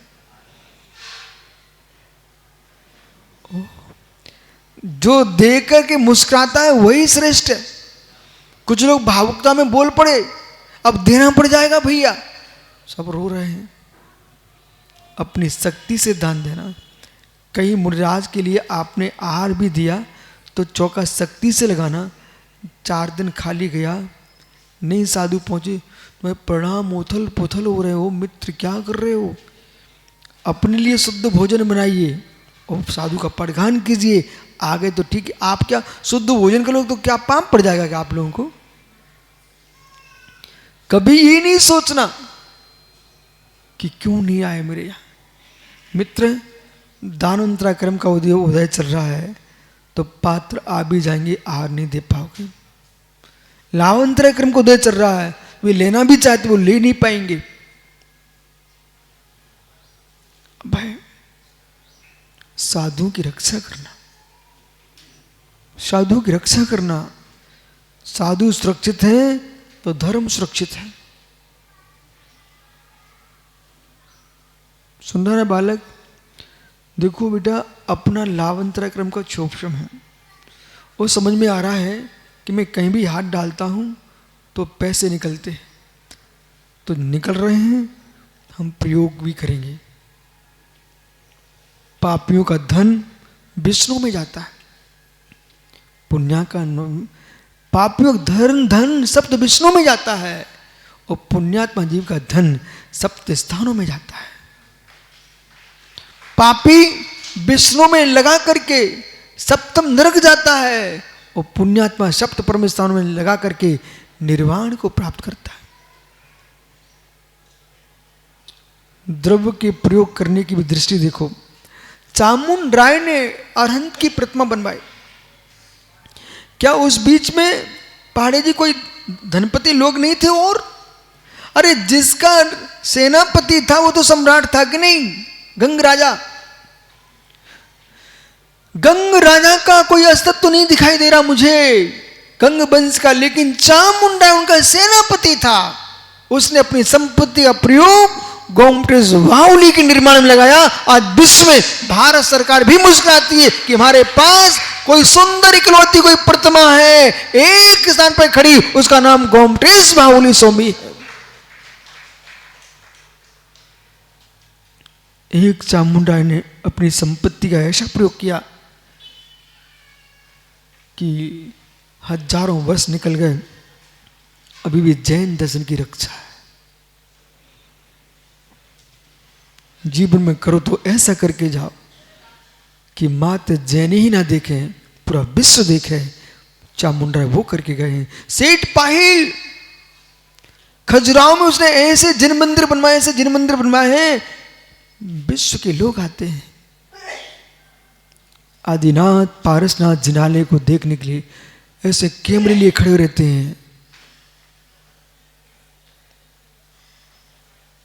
जो देख करके मुस्कुराता है वही श्रेष्ठ है। कुछ लोग भावुकता में बोल पड़े, अब देना पड़ जाएगा भैया, सब रो रहे हैं। अपनी शक्ति से दान देना। कहीं मुर्राज के लिए आपने आहार भी दिया तो चौका शक्ति से लगाना। 4 दिन खाली गया, नहीं साधु पहुंचे, तुम्हें प्रणाम, उथल पुथल हो रहे हो, मित्र क्या कर रहे हो? अपने लिए शुद्ध भोजन बनाइए और साधु का पठगान कीजिए। आगे तो ठीक है, आप क्या शुद्ध भोजन करोगे तो क्या पाप पड़ जाएगा क्या आप लोगों को? कभी ये नहीं सोचना कि क्यों नहीं आए मेरे यहां मित्र। दानवंतरा क्रम का उदय चल रहा है तो पात्र आ भी जाएंगे, आहार नहीं दे पाओगे। लावंतरा क्रम का उदय चल रहा है, वे लेना भी चाहते वो ले नहीं पाएंगे। भाई साधु की रक्षा करना, साधु की रक्षा करना। साधु सुरक्षित है तो धर्म सुरक्षित है। सुन रहा है बालक? देखो बेटा, अपना लावंतरा क्रम का क्षोभम है, वो समझ में आ रहा है कि मैं कहीं भी हाथ डालता हूं तो पैसे निकलते हैं, तो निकल रहे हैं, हम प्रयोग भी करेंगे। पापियों का धन विष्णु में जाता है, पुण्य का पापियों का धन सप्त विष्णु में जाता है और पुण्यात्मा जीव का धन सप्त स्थानों में जाता है। पापी विष्णु में लगा करके सप्तम नरक जाता है और पुण्यात्मा सप्त परम स्थानों में लगा करके निर्वाण को प्राप्त करता है। द्रव्य के प्रयोग करने की भी दृष्टि देखो। चामुंड राय ने अरहंत की प्रतिमा बनवाई, क्या उस बीच में पहाड़ी जी कोई धनपति लोग नहीं थे? और अरे जिसका सेनापति था वो तो सम्राट था कि नहीं? गंग राजा। गंग राजा का कोई अस्तित्व तो नहीं दिखाई दे रहा मुझे, गंग वंश का, लेकिन चामुंडा उनका सेनापति था। उसने अपनी संपत्ति का प्रयोग गोमटेश बाहुली के निर्माण में लगाया। आज विश्व में भारत सरकार भी मुस्कुराती है कि हमारे पास कोई सुंदर इकलौती कोई प्रतिमा है एक स्थान पर खड़ी, उसका नाम गोमटेश बाहुली स्वामी है। एक चामुंडा ने अपनी संपत्ति का ऐसा प्रयोग किया कि हजारों वर्ष निकल गए, अभी भी जैन दर्शन की रक्षा है। जीवन में करो तो ऐसा करके जाओ कि मात्र जैन ही ना देखे, पूरा विश्व देखे। चामुंडा वो करके गए हैं। सेठ पाहिल खजुराहो में उसने ऐसे जिन मंदिर बनवाए, ऐसे जिन मंदिर बनवाए हैं, विश्व के लोग आते हैं आदिनाथ पारसनाथ जिनालय को देखने के लिए, ऐसे कैमरे लिए खड़े रहते हैं।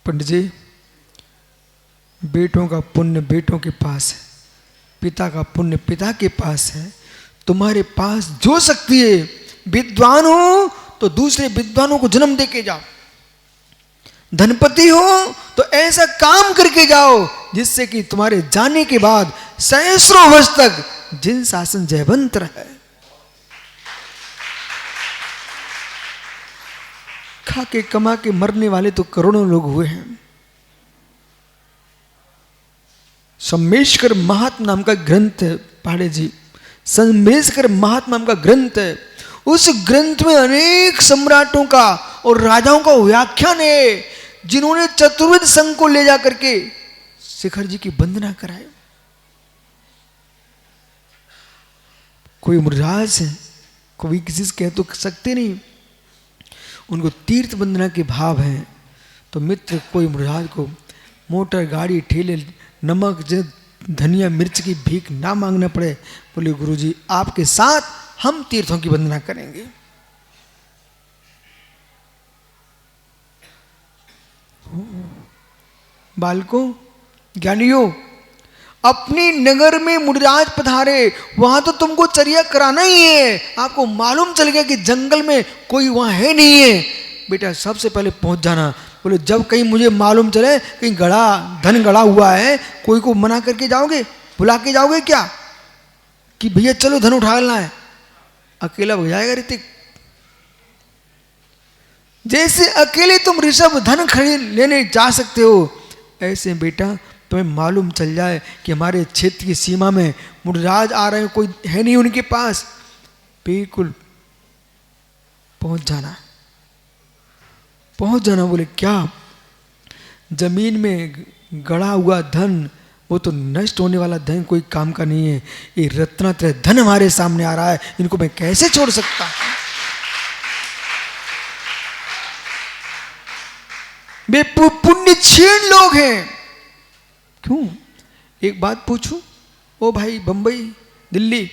पंडित जी, बेटों का पुण्य बेटों के पास है, पिता का पुण्य पिता के पास है, तुम्हारे पास जो शक्ति है, विद्वान हो तो दूसरे विद्वानों को जन्म देके जाओ, धनपति हो तो ऐसा काम करके जाओ जिससे कि तुम्हारे जाने के बाद सहस्रों वर्ष तक जिन शासन जयवंत रहे। खा के कमा के मरने वाले तो करोड़ों लोग हुए हैं। सम्मेशकर महात्मा नाम का ग्रंथ है पाड़े जी, सम्मेशकर महात्मा नाम का ग्रंथ है। उस ग्रंथ में अनेक सम्राटों का और राजाओं का व्याख्यान है, जिन्होंने चतुर्वेद संघ को ले जा करके शिखर जी की वंदना कराई। कोई मुराज है, कोई किसी से कह तो सकते नहीं, उनको तीर्थ वंदना के भाव हैं। तो मित्र, कोई मुराज को मोटर गाड़ी ठेले नमक धनिया मिर्च की भीख ना मांगना पड़े, बोले गुरुजी आपके साथ हम तीर्थों की वंदना करेंगे। बालकों, ज्ञानियों, अपनी नगर में मुनिराज पधारे, वहां तो तुमको चर्या कराना ही है। आपको मालूम चल गया कि जंगल में कोई वहां है नहीं है, बेटा सबसे पहले पहुंच जाना। बोले जब कहीं मुझे मालूम चले कहीं धन गड़ा हुआ है, कोई को मना करके जाओगे, बुला के जाओगे क्या कि भैया चलो धन उठाना है? अकेला हो जाएगा ऋतिक। जैसे अकेले तुम ऋषभ धन खरीद लेने जा सकते हो, ऐसे बेटा तुम्हें मालूम चल जाए कि हमारे क्षेत्र की सीमा में मुनिराज आ रहे हैं, कोई है नहीं उनके पास, बिल्कुल पहुंच जाना, पहुंच जाना। बोले क्या? जमीन में गड़ा हुआ धन वो तो नष्ट होने वाला धन, कोई काम का नहीं है। ये रत्नात्रय धन हमारे सामने आ रहा है, इनको मैं कैसे छोड़ सकता? वे पुण्य क्षीण लोग हैं। क्यों? एक बात पूछूं, ओ भाई बंबई दिल्ली,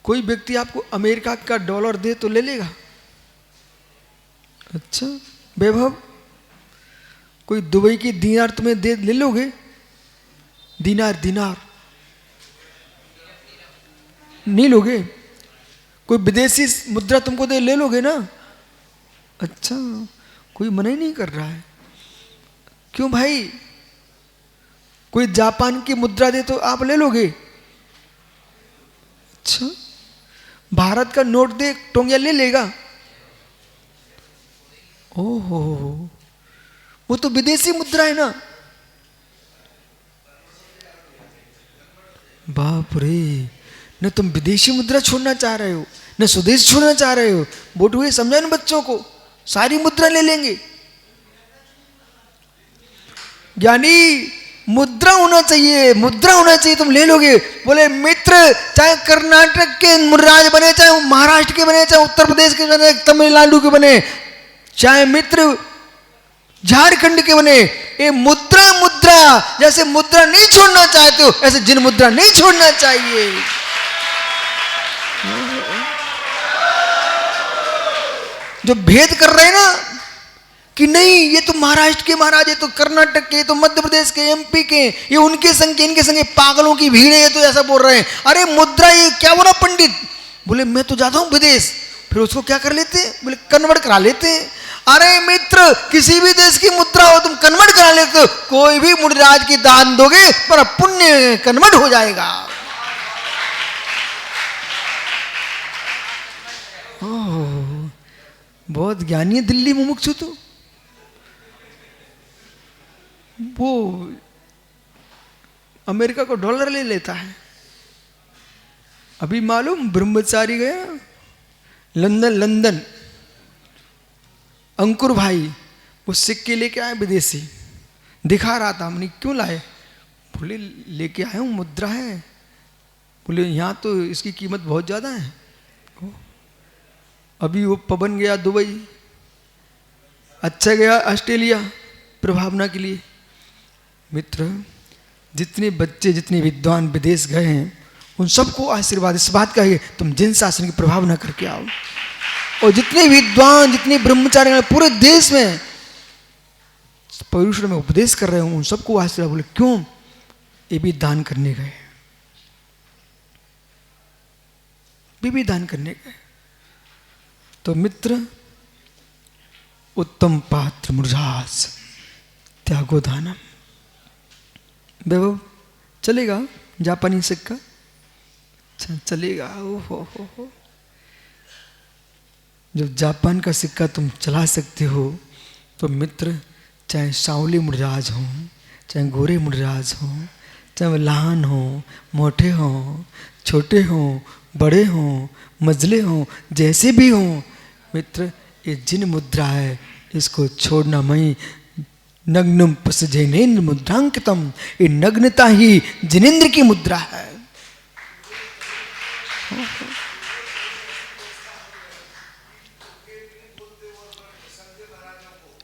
कोई व्यक्ति आपको अमेरिका का डॉलर दे तो ले लेगा? अच्छा वैभव, कोई दुबई की दीनार तुम्हें दे ले लोगे? दीनार नहीं लोगे? कोई विदेशी मुद्रा तुमको दे ले लोगे ना? अच्छा, कोई मना ही नहीं कर रहा है। क्यों भाई? कोई जापान की मुद्रा दे तो आप ले लोगे? अच्छा, भारत का नोट दे टोंगिया ले लेगा? ओहो, वो तो विदेशी मुद्रा है ना। बाप रे, न तुम विदेशी मुद्रा छोड़ना चाह रहे हो न स्वदेश छोड़ना चाह रहे हो। बोटुए समझा ना बच्चों को, सारी मुद्रा ले लेंगे। यानी मुद्रा होना चाहिए, मुद्रा होना चाहिए, तुम ले लोगे। बोले मित्र, चाहे कर्नाटक के मुनिराज बने, चाहे महाराष्ट्र के बने, चाहे उत्तर प्रदेश के बने, तमिलनाडु के बने, चाहे मित्र झारखंड के बने, ये मुद्रा जैसे मुद्रा नहीं छोड़ना चाहते हो, ऐसे जिन मुद्रा नहीं छोड़ना चाहिए। जो भेद कर रहे हैं ना कि नहीं ये तो महाराष्ट्र के महाराज, ये तो कर्नाटक के, ये तो मध्य प्रदेश के, एमपी के, ये उनके संग के, इनके संग पागलों की भीड़ है, ये तो ऐसा बोल रहे हैं। अरे मुद्रा ये क्या बोला पंडित? बोले मैं तो जाता हूं विदेश। फिर उसको क्या कर लेते? बोले कन्वर्ट करा लेते। अरे मित्र, किसी भी देश की मुद्रा हो तुम कन्वर्ट करा लेते हो, कोई भी मुद्राज की दान दोगे पर पुण्य कन्वर्ट हो जाएगा। बहुत ज्ञानी है दिल्ली मुमुक्षु। तो वो अमेरिका को डॉलर ले लेता है। अभी मालूम ब्रह्मचारी गया लंदन, अंकुर भाई वो सिक्के लेके आए विदेशी, दिखा रहा था। हमने क्यों लाए? बोले लेके आए हूँ, मुद्रा है। बोले यहाँ तो इसकी कीमत बहुत ज़्यादा है। अभी वो पवन गया दुबई, अच्छा गया ऑस्ट्रेलिया प्रभावना के लिए। मित्र, जितने बच्चे जितने विद्वान विदेश गए हैं उन सबको आशीर्वाद इस बात का है तुम जिन शासन की प्रभावना करके आओ। और जितने विद्वान जितने ब्रह्मचारी पूरे देश में पवित्र में उपदेश कर रहे हूं उन सबको आशीर्वाद। बोले क्यों? ये भी दान करने गए, भी दान करने गए। तो मित्र, उत्तम पात्र मुरझास त्यागो दानम। वैभव चलेगा? जापानी सिक्का चलेगा? हो जब जापान का सिक्का तुम चला सकते हो तो मित्र, चाहे सांवले मुरझाज हो, चाहे गोरे मुरझाज हो, चाहे लहान हो, मोटे हो, छोटे हो, बड़े हो, मजले हो, जैसे भी हो मित्र, ये जिन मुद्रा है इसको छोड़ना मई। नग्नम पसजेनेन्द्र मुद्रांकितम, ये नग्नता ही जिनेन्द्र की मुद्रा है।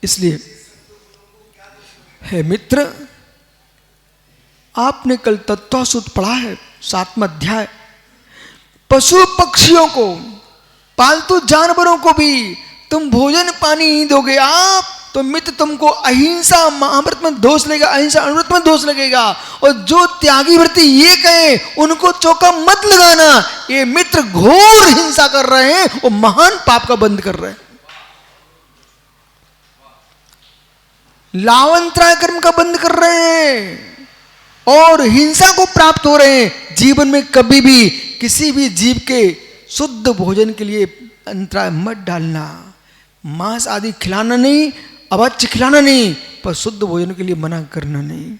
इसलिए है मित्र, आपने कल तत्वसूत्र पढ़ा है 7वां अध्याय। पशु पक्षियों को, पालतू जानवरों को भी तुम भोजन पानी नहीं दोगे आप तो मित्र तुमको अहिंसा महाव्रत में दोष लगेगा, अहिंसा अणुव्रत में दोष लगेगा। और जो त्यागी व्रती ये कहे उनको चौका मत लगाना, ये मित्र घोर हिंसा कर रहे हैं, वो महान पाप का बंद कर रहे हैं, लावंत्राय कर्म का बंद कर रहे हैं और हिंसा को प्राप्त हो रहे हैं। जीवन में कभी भी किसी भी जीव के शुद्ध भोजन के लिए अंतराय मत डालना। मांस आदि खिलाना नहीं, अवश्य खिलाना नहीं, पर शुद्ध भोजन के लिए मना करना नहीं।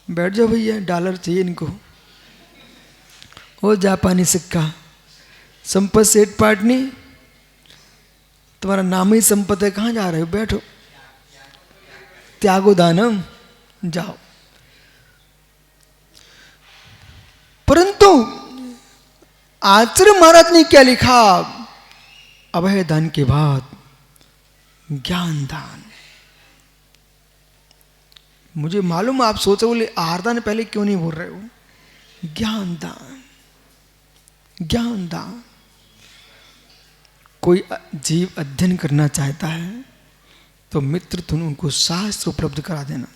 बैठ जाओ भैया, डॉलर चाहिए इनको। वो जापानी सिक्का, संपत सेठ पाटनी, तुम्हारा नाम ही संपत है, कहाँ जा रहे हो? बैठो। त्यागो दानम, जाओ। परंतु आचार्य महाराज ने क्या लिखा? अभय दान के बाद ज्ञान दान। मुझे मालूम आप सोचे बोले आहार दान पहले क्यों नहीं बोल रहे हो? ज्ञान दान, ज्ञान दान। कोई जीव अध्ययन करना चाहता है तो मित्र तुम उनको शास्त्र उपलब्ध करा देना।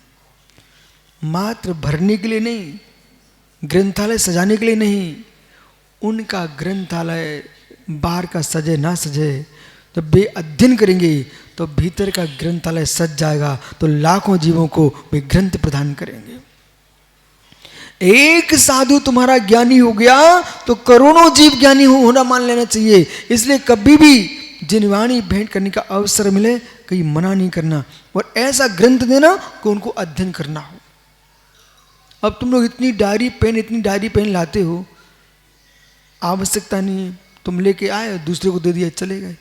मात्र भरने के लिए नहीं, ग्रंथालय सजाने के लिए नहीं। उनका ग्रंथालय बाहर का सजे ना सजे, जब वे अध्ययन करेंगे तो भीतर का ग्रंथालय सज जाएगा, तो लाखों जीवों को वे ग्रंथ प्रदान करेंगे। एक साधु तुम्हारा ज्ञानी हो गया तो करोड़ों जीव ज्ञानी होना मान लेना चाहिए। इसलिए कभी भी जिनवाणी भेंट करने का अवसर मिले कहीं मना नहीं करना, और ऐसा ग्रंथ देना कि उनको अध्ययन करना हो। अब तुम लोग इतनी डायरी पेन लाते हो, आवश्यकता नहीं है, तुम लेके आए दूसरे को दे दिया चले गए,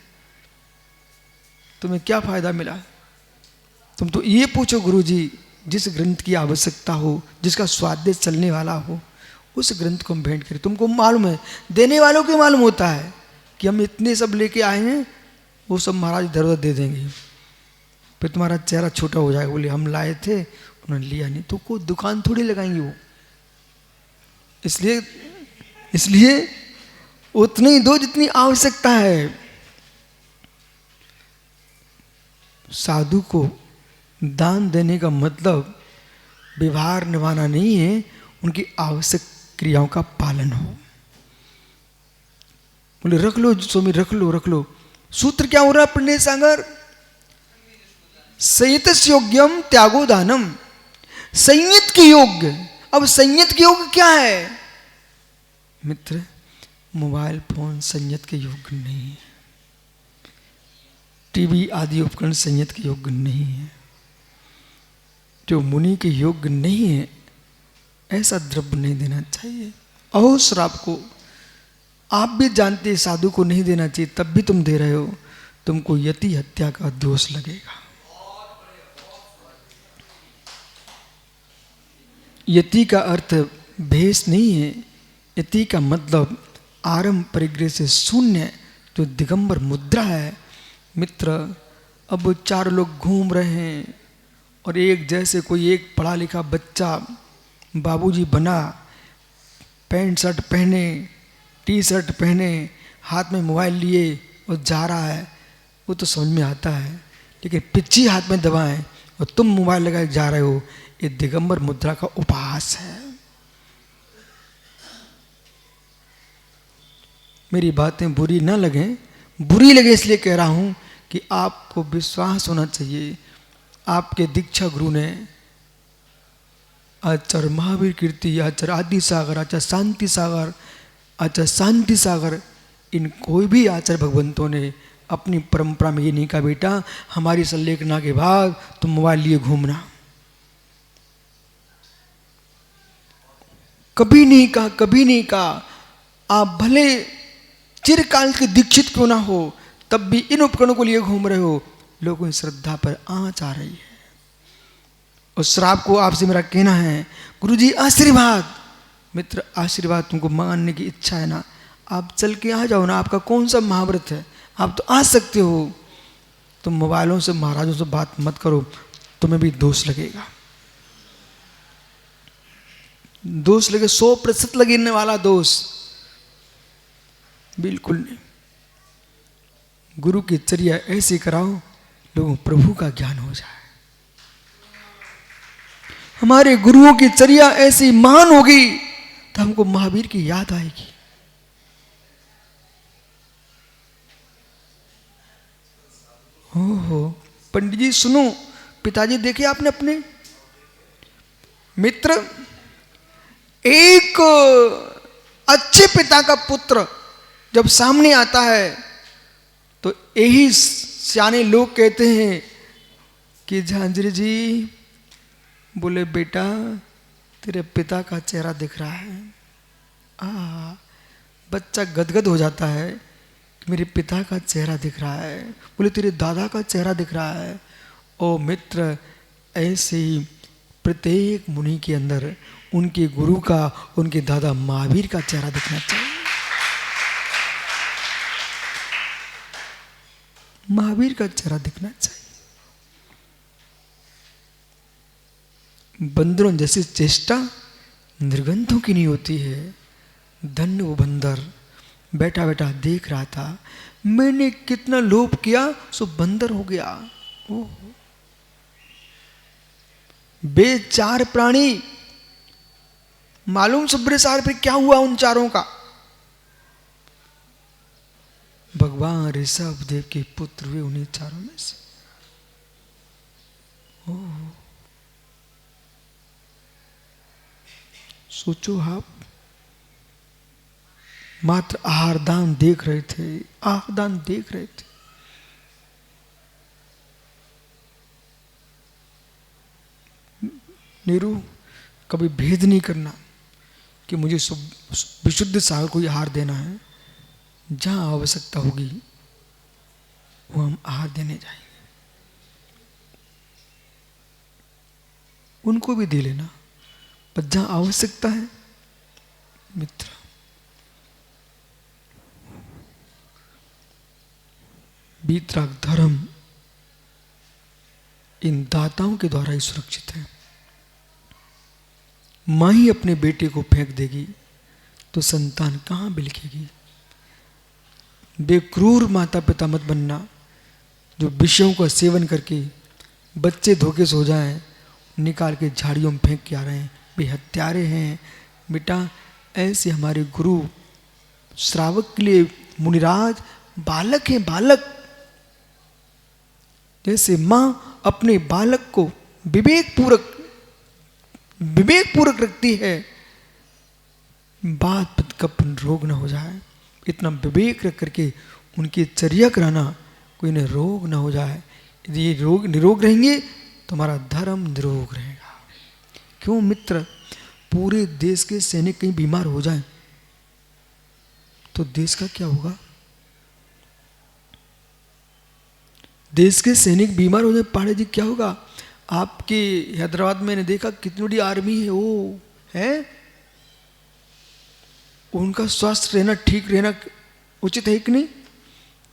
तुम्हें क्या फायदा मिला? तुम तो ये पूछो गुरुजी, जिस ग्रंथ की आवश्यकता हो, जिसका स्वादेश चलने वाला हो, उस ग्रंथ को हम भेंट करें। तुमको मालूम है, देने वालों को मालूम होता है कि हम इतने सब लेके आए हैं, वो सब महाराज इधर उधर दे देंगे, फिर तुम्हारा चेहरा छोटा हो जाएगा। बोले हम लाए थे उन्होंने लिया नहीं, तो कोई दुकान थोड़ी लगाएंगे वो। इसलिए उतनी दो जितनी आवश्यकता है। साधु को दान देने का मतलब व्यवहार निभाना नहीं है, उनकी आवश्यक क्रियाओं का पालन हो। बोले रख लो स्वामी, रख लो रख लो। सूत्र क्या हो रहा है पंडित सागर? संयत योग्यम त्यागो दानम, संयत के योग्य। अब संयत के योग्य क्या है मित्र? मोबाइल फोन संयत के योग्य नहीं है, टीवी आदि उपकरण संयत के योग्य नहीं है। जो मुनि के योग्य नहीं है ऐसा द्रव्य नहीं देना चाहिए। और श्राप को आप भी जानते साधु को नहीं देना चाहिए, तब भी तुम दे रहे हो, तुमको यति हत्या का दोष लगेगा। यति का अर्थ भेष नहीं है, यति का मतलब आरंभ परिग्रह से शून्य जो दिगंबर मुद्रा है। मित्र अब 4 लोग घूम रहे हैं और एक जैसे कोई एक पढ़ा लिखा बच्चा बाबूजी बना, पैंट शर्ट पहने, टी शर्ट पहने, हाथ में मोबाइल लिए और जा रहा है, वो तो समझ में आता है। लेकिन पिच्ची हाथ में दबाएं और तुम मोबाइल लगाए जा रहे हो, ये दिगंबर मुद्रा का उपहास है। मेरी बातें बुरी ना लगे, बुरी लगे इसलिए कह रहा हूं कि आपको विश्वास होना चाहिए। आपके दीक्षा गुरु ने आचार्य महावीर कीर्ति, आचार्य आदि सागर, आचार्य शांति सागर, आचार्य शांति सागर, इन कोई भी आचार्य भगवंतों ने अपनी परंपरा में ये नहीं कहा बेटा हमारी संलेखना के बाद तुम मोबाइल लिए घूमना। कभी नहीं कहा, कभी नहीं कहा। आप भले चिरकाल के दीक्षित क्यों ना हो, तब भी इन उपकरणों को लिए घूम रहे हो। लोगों की श्रद्धा पर आंच आ रही है। और श्राप को आपसे मेरा कहना है गुरुजी आशीर्वाद। मित्र आशीर्वाद तुमको मानने की इच्छा है ना, आप चल के आ जाओ ना। आपका कौन सा महाव्रत है, आप तो आ सकते हो। तुम मोबाइलों से महाराजों से बात मत करो, तुम्हें भी दोष लगेगा। दोष लगे 100% लगने वाला दोष बिल्कुल नहीं। गुरु की चर्या ऐसे कराओ लोगों प्रभु का ज्ञान हो जाए। हमारे गुरुओं की चर्या ऐसी महान होगी तो हमको महावीर की याद आएगी। ओहो पंडित जी सुनो, पिताजी देखे आपने अपने मित्र, एक अच्छे पिता का पुत्र जब सामने आता है तो यही सियाने लोग कहते हैं कि झांझरी जी बोले बेटा तेरे पिता का चेहरा दिख रहा है। बच्चा गदगद हो जाता है कि मेरे पिता का चेहरा दिख रहा है। बोले तेरे दादा का चेहरा दिख रहा है। ओ मित्र ऐसे ही प्रत्येक मुनि के अंदर उनके गुरु का, उनके दादा महावीर का चेहरा दिखना चाहिए। महावीर का चेहरा दिखना चाहिए। बंदरों जैसी चेष्टा निर्गंधों की नहीं होती है। धन्य वो बंदर बैठा बैठा देख रहा था, मैंने कितना लोभ किया सो बंदर हो गया। ओह बेचार प्राणी, मालूम सुब्रे सार पे क्या हुआ उन चारों का। भगवान ऋषभ देव के पुत्र हुए उन्हीं चारों में से। ओह सोचो आप मात्र आहार दान देख रहे थे, आहार दान देख रहे थे। नीरू कभी भेद नहीं करना कि मुझे विशुद्ध सागर को आहार देना है। जहां आवश्यकता होगी वो हम आहार देने जाएंगे, उनको भी दे लेना। पर जहां आवश्यकता है मित्र, वीतराग धर्म इन दाताओं के द्वारा ही सुरक्षित है। मां ही अपने बेटे को फेंक देगी तो संतान कहां बिलखेगी। बेक्रूर माता पिता मत बनना। जो विषयों का सेवन करके बच्चे धोखे से हो जाएं, निकाल के झाड़ियों में फेंक के आ रहे हैं, वे हत्यारे हैं। बेटा ऐसे हमारे गुरु श्रावक के लिए मुनिराज बालक हैं, बालक। जैसे माँ अपने बालक को विवेक पूर्वक रखती है, बात कब रोग ना हो जाए, इतना विवेक रख करके उनकी चर्या कराना, कोई इन्हें रोग ना हो जाए। यदि ये रोग निरोग रहेंगे तो हमारा धर्म निरोग रहेगा। क्यों मित्र, पूरे देश के सैनिक कहीं बीमार हो जाएं तो देश का क्या होगा? देश के सैनिक बीमार हो जाए पाड़े जी, क्या होगा? आपके हैदराबाद में मैंने देखा कितनी बड़ी आर्मी है, वो है, उनका स्वास्थ्य रहना, ठीक रहना उचित है कि नहीं?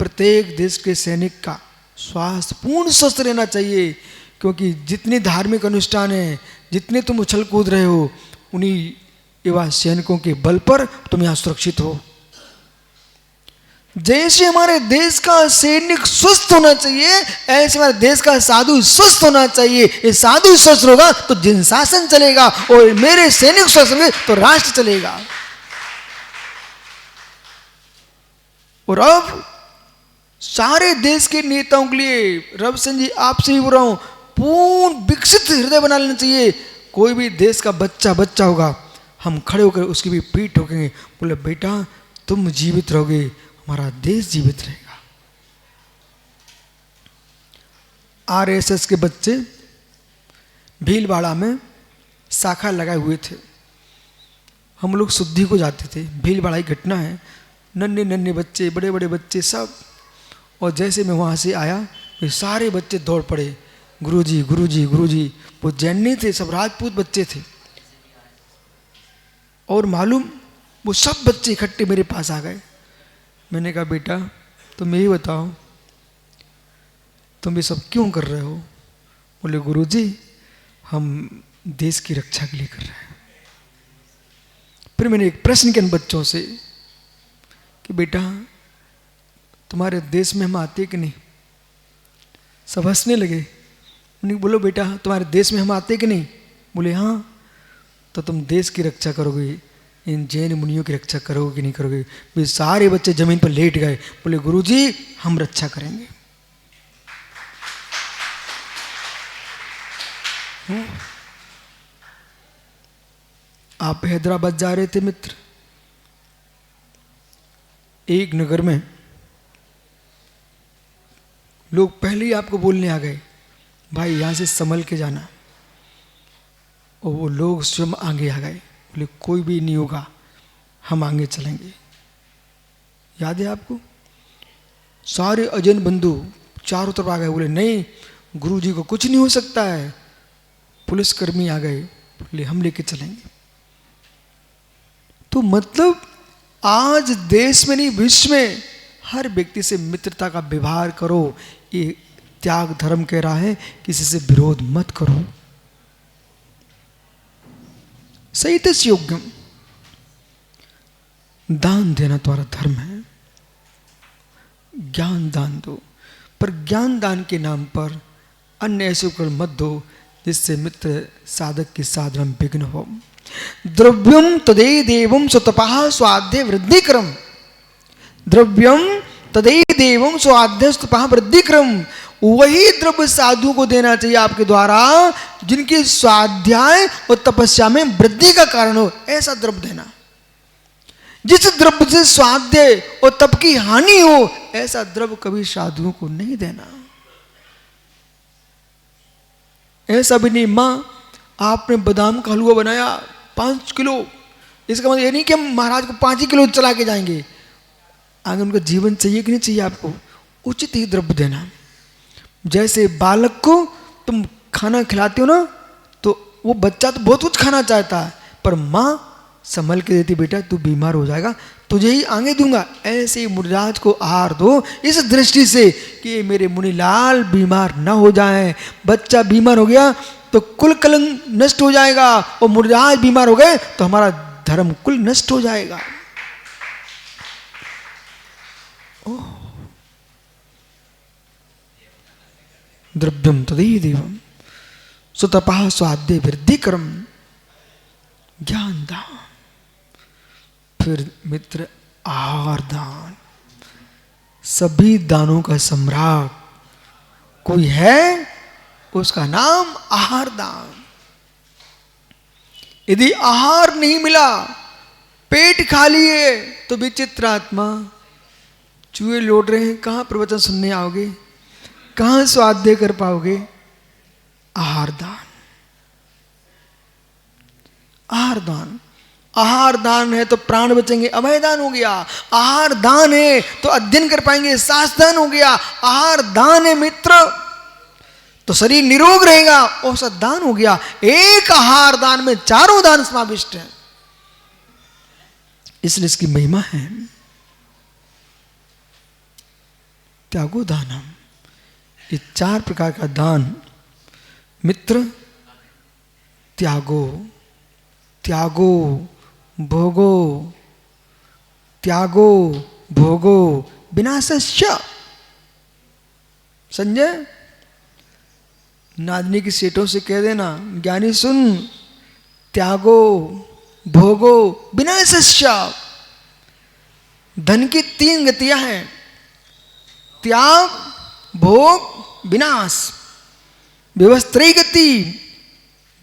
प्रत्येक देश के सैनिक का स्वास्थ्य पूर्ण स्वस्थ रहना चाहिए, क्योंकि जितने धार्मिक अनुष्ठान हैं, जितने तुम उछल कूद रहे हो, उन्हीं युवा सैनिकों के बल पर तुम यहाँ सुरक्षित हो। जैसे हमारे देश का सैनिक स्वस्थ होना चाहिए, ऐसे हमारे देश का साधु स्वस्थ होना चाहिए। ये साधु स्वस्थ होगा तो जिन शासन चलेगा, और मेरे सैनिक स्वस्थ होंगे तो राष्ट्र चलेगा। और अब सारे देश के नेताओं के लिए रविशंकर जी आपसे भी बोल रहा हूं, पूर्ण विकसित हृदय बना लेना चाहिए। कोई भी देश का बच्चा होगा, हम खड़े होकर उसकी भी पीठ ठोकेंगे, बोले बेटा तुम जीवित रहोगे, हमारा देश जीवित रहेगा। आरएसएस के बच्चे भीलवाड़ा में शाखा लगाए हुए थे। हम लोग शुद्धि को जाते थे, भीलवाड़ा की घटना है, नन्हे बच्चे, बड़े बड़े बच्चे सब। और जैसे मैं वहाँ से आया, ये सारे बच्चे दौड़ पड़े, गुरुजी गुरुजी गुरुजी। वो जैन नहीं थे, सब राजपूत बच्चे थे। और मालूम, वो सब बच्चे इकट्ठे मेरे पास आ गए। मैंने कहा बेटा तुम यही बताओ, तुम ये सब क्यों कर रहे हो? बोले गुरुजी हम देश की रक्षा के लिए कर रहे हैं। फिर मैंने एक प्रश्न किया बच्चों से कि बेटा तुम्हारे देश में हम आते कि नहीं? सब हंसने लगे। उन्हें बोलो बेटा तुम्हारे देश में हम आते कि नहीं? बोले हाँ। तो तुम देश की रक्षा करोगे, इन जैन मुनियों की रक्षा करोगे कि नहीं करोगे? वे सारे बच्चे जमीन पर लेट गए, बोले गुरुजी हम रक्षा करेंगे। आप हैदराबाद जा रहे थे मित्र, एक नगर में लोग पहले ही आपको बोलने आ गए भाई यहां से संभल के जाना, और वो लोग स्वयं आगे आ गए, बोले कोई भी नहीं होगा, हम आगे चलेंगे। याद है आपको? सारे अजैन बंधु चारों तरफ आ गए, बोले नहीं गुरुजी को कुछ नहीं हो सकता है। पुलिसकर्मी आ गए, बोले हम लेके चलेंगे। तो मतलब आज देश में नहीं विश्व में हर व्यक्ति से मित्रता का व्यवहार करो। ये त्याग धर्म कह रहा है, किसी से विरोध मत करो। सहितस्य योग्यम, दान देना तुम्हारा धर्म है। ज्ञान दान दो, पर ज्ञान दान के नाम पर अन्य ऐसे उपकरण मत दो जिससे मित्र साधक की साधना में विघ्न हो। द्रव्यम तदेदेवं स्वतपः स्वाध्याय वृद्धिक्रम, द्रव्यम तदेदेवं स्वाध्याय स्वतपः वृद्धिक्रम। वही द्रव्य साधु को देना चाहिए आपके द्वारा जिनकी स्वाध्याय और तपस्या में वृद्धि का कारण हो, ऐसा द्रव्य देना। जिस द्रव्य से स्वाध्याय और तप की हानि हो, ऐसा द्रव्य कभी साधुओं को नहीं देना। ऐसा भी नहीं, मां आपने बादाम का हलवा बनाया 5 किलो, इसका मतलब ये नहीं कि हम महाराज को 5 ही किलो चला के जाएंगे। आगे उनका जीवन चाहिए कि नहीं चाहिए आपको, उचित ही द्रव्य देना। जैसे बालक को तुम खाना खिलाते हो ना, तो वो बच्चा तो बहुत कुछ खाना चाहता है, पर माँ संभल के देती, बेटा तू बीमार हो जाएगा, तुझे ही आगे दूंगा। ऐसे ही मुनिराज को आहार दो इस दृष्टि से कि मेरे मुनिलाल बीमार ना हो जाएं। बच्चा बीमार हो गया तो कुल कलंक नष्ट हो जाएगा, और मुनिराज बीमार हो गए तो हमारा धर्म कुल नष्ट हो जाएगा। द्रव्यम तदेव सुतपः स्वाध्याय वृद्धि कर्म ज्ञान दान। फिर मित्र आहार दान, सभी दानों का सम्राट कोई है, उसका नाम आहार दान। यदि आहार नहीं मिला, पेट खाली है, तो विचित्र आत्मा, चूहे लौट रहे हैं, कहां प्रवचन सुनने आओगे, कहां स्वाध्याय कर पाओगे। आहार दान, आहार दान। आहार दान है तो प्राण बचेंगे, अभय दान हो गया। आहार दान है तो अध्ययन कर पाएंगे, शास्त्र दान हो गया। आहार दान है मित्र तो शरीर निरोग रहेगा, औषध दान हो गया। एक आहार दान में चारों दान समाविष्ट हैं, इसलिए इसकी महिमा है। त्यागो दानम, ये 4 प्रकार का दान मित्र, त्यागो, त्यागो भोगो, त्यागो भोगो विनाशस्य। संजय, नादनी की सेठों से कह देना, ज्ञानी सुन, त्यागो भोगो विनाशस्य। धन की 3 गतियां हैं, त्याग, भोग, विनाश। व्यवस्थित गति,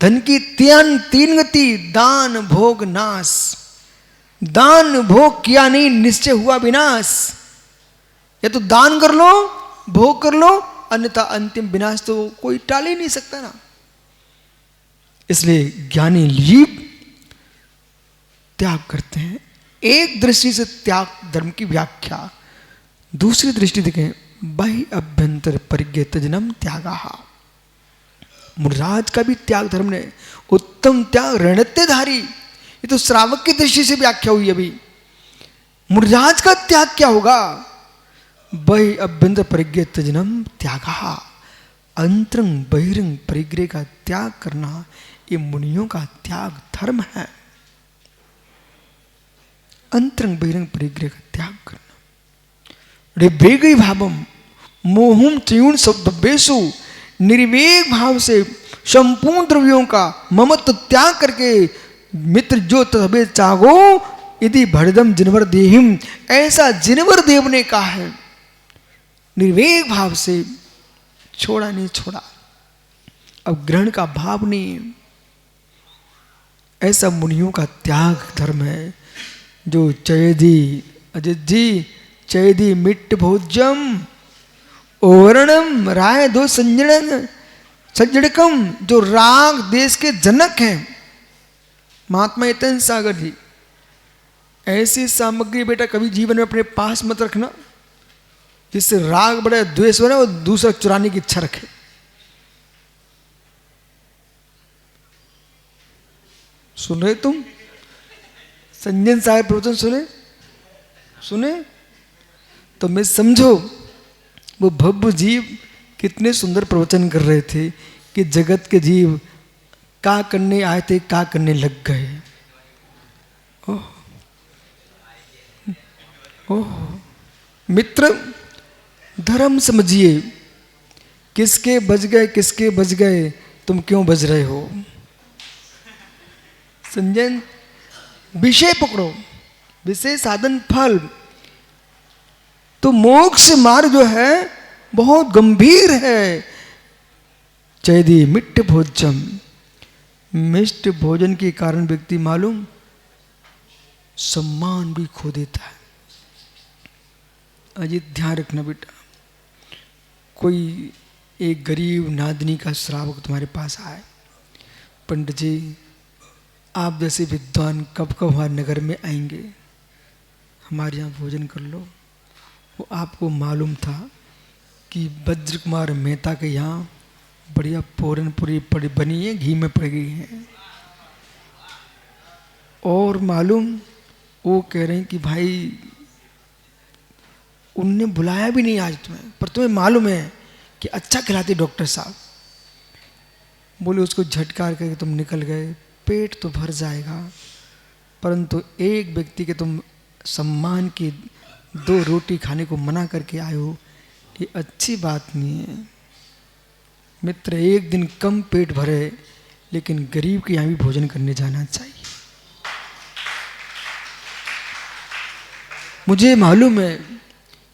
धन की 3 गति, दान भोग नाश। दान भोग किया नहीं, निश्चय हुआ विनाश। या तो दान कर लो, भोग कर लो, अन्यथा अंतिम विनाश तो कोई टाल ही नहीं सकता ना। इसलिए ज्ञानी जीव त्याग करते हैं। एक दृष्टि से त्याग धर्म की व्याख्या, दूसरी दृष्टि देखें, बाह्य अभ्यंतर परिज्ञ तजनम त्यागा। मुनिराज का भी त्याग धर्म ने, उत्तम त्याग रणत्यधारी। ये तो श्रावक की दृष्टि से व्याख्या हुई अभी। मुनिराज का त्याग क्या होगा? बाह्य अभ्यंतर परिज्ञ तजनम त्यागा। अंतरंग बहिरंग परिग्रह का त्याग करना, ये मुनियों का त्याग धर्म है। अंतरंग बहिरंग परिग्रह का त्याग करना। निर्वेग भावम मोहुम त्रियुण शब्देषु, निर्वेग भाव से संपूर्ण द्रव्यों का ममत्व त्याग करके मित्र जो तबे चागो यदि भरदम जिनवर देहिम, ऐसा जिनवर देव ने कहा है। निर्वेग भाव से छोड़ा नहीं छोड़ा, अब ग्रहण का भाव नहीं, ऐसा मुनियों का त्याग धर्म है। जो चयदी अजित जी, चयदी मिट्ट भोज्यम ओवर्णम राय दो संजन सज्जड़कम, जो राग देश के जनक हैं महात्मा यतन सागर जी। ऐसी सामग्री बेटा कभी जीवन में अपने पास मत रखना जिससे राग बड़े द्वेष बने और दूसरा चुराने की इच्छा रखे। सुन रहे तुम? संजन साहब प्रवचन सुने तो मैं समझो वो भव्य जीव कितने सुंदर प्रवचन कर रहे थे कि जगत के जीव का करने आए थे, का करने लग गए। ओह ओह मित्र, धर्म समझिए, किसके बज गए किसके बज गए, तुम क्यों बज रहे हो? संजन, विषय पकड़ो, विषय साधन फल। तो मोक्ष मार्ग जो है बहुत गंभीर है। चैदी मिट्ट भोजम, मिष्ट भोजन के कारण व्यक्ति मालूम सम्मान भी खो देता है। अजी ध्यान रखना बेटा, कोई एक गरीब नादनी का श्रावक तुम्हारे पास आए, पंडित जी आप जैसे विद्वान कब कब हमारे नगर में आएंगे, हमारे यहाँ भोजन कर लो। वो आपको मालूम था कि वज्र कुमार मेहता के यहाँ बढ़िया पूरन पूरी पड़ी बनी है, घी में पड़ गई है। और मालूम वो कह रहे हैं कि भाई उनने बुलाया भी नहीं आज तुम्हें, पर तुम्हें मालूम है कि अच्छा खिलाते डॉक्टर साहब। बोले उसको झटकार करके तुम निकल गए, पेट तो भर जाएगा, परंतु एक व्यक्ति के तुम सम्मान की 2 रोटी खाने को मना करके आए हो, ये अच्छी बात नहीं है। मित्र, एक दिन कम पेट भरे लेकिन गरीब के यहाँ भी भोजन करने जाना चाहिए। मुझे मालूम है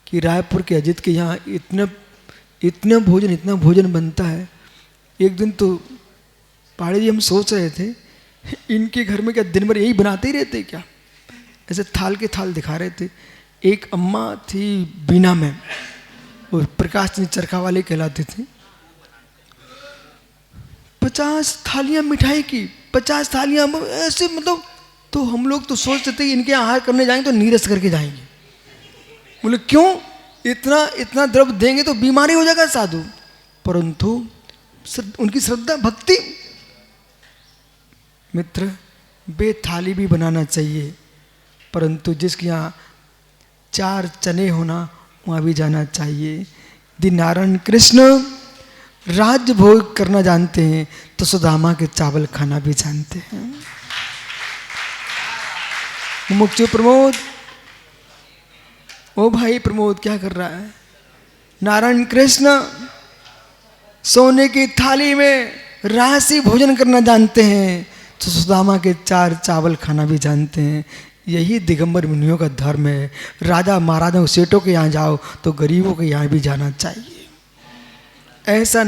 कि रायपुर के अजित के यहाँ इतना भोजन बनता है। एक दिन तो पाड़े जी हम सोच रहे थे, इनके घर में क्या दिन भर यही बनाते ही रहते क्या? ऐसे थाल के थाल दिखा रहे थे। एक अम्मा थी बीना में, वो प्रकाश चंद चरखा वाले कहलाते थे। 50 थालियां मिठाई की, 50 थालियां ऐसे, मतलब तो हम लोग तो सोचते थे इनके आहार करने जाएंगे तो नीरस करके जाएंगे। बोले क्यों? इतना द्रव्य देंगे तो बीमारी हो जाएगा साधु। परंतु उनकी श्रद्धा भक्ति। मित्र, बे थाली भी बनाना चाहिए, परंतु जिसके यहाँ 4 चने होना वहाँ भी जाना चाहिए। यदि नारायण कृष्ण राज्य भोग करना जानते हैं तो सुदामा के चावल खाना भी जानते हैं। मुमुक्षु प्रमोद, ओ भाई प्रमोद क्या कर रहा है? नारायण कृष्ण सोने की थाली में राशि भोजन करना जानते हैं तो सुदामा के 4 चावल खाना भी जानते हैं। यही दिगंबर मुनियों का धर्म है। राजा महाराजा सेठों के यहाँ जाओ तो गरीबों के यहाँ भी जाना चाहिए। ऐसा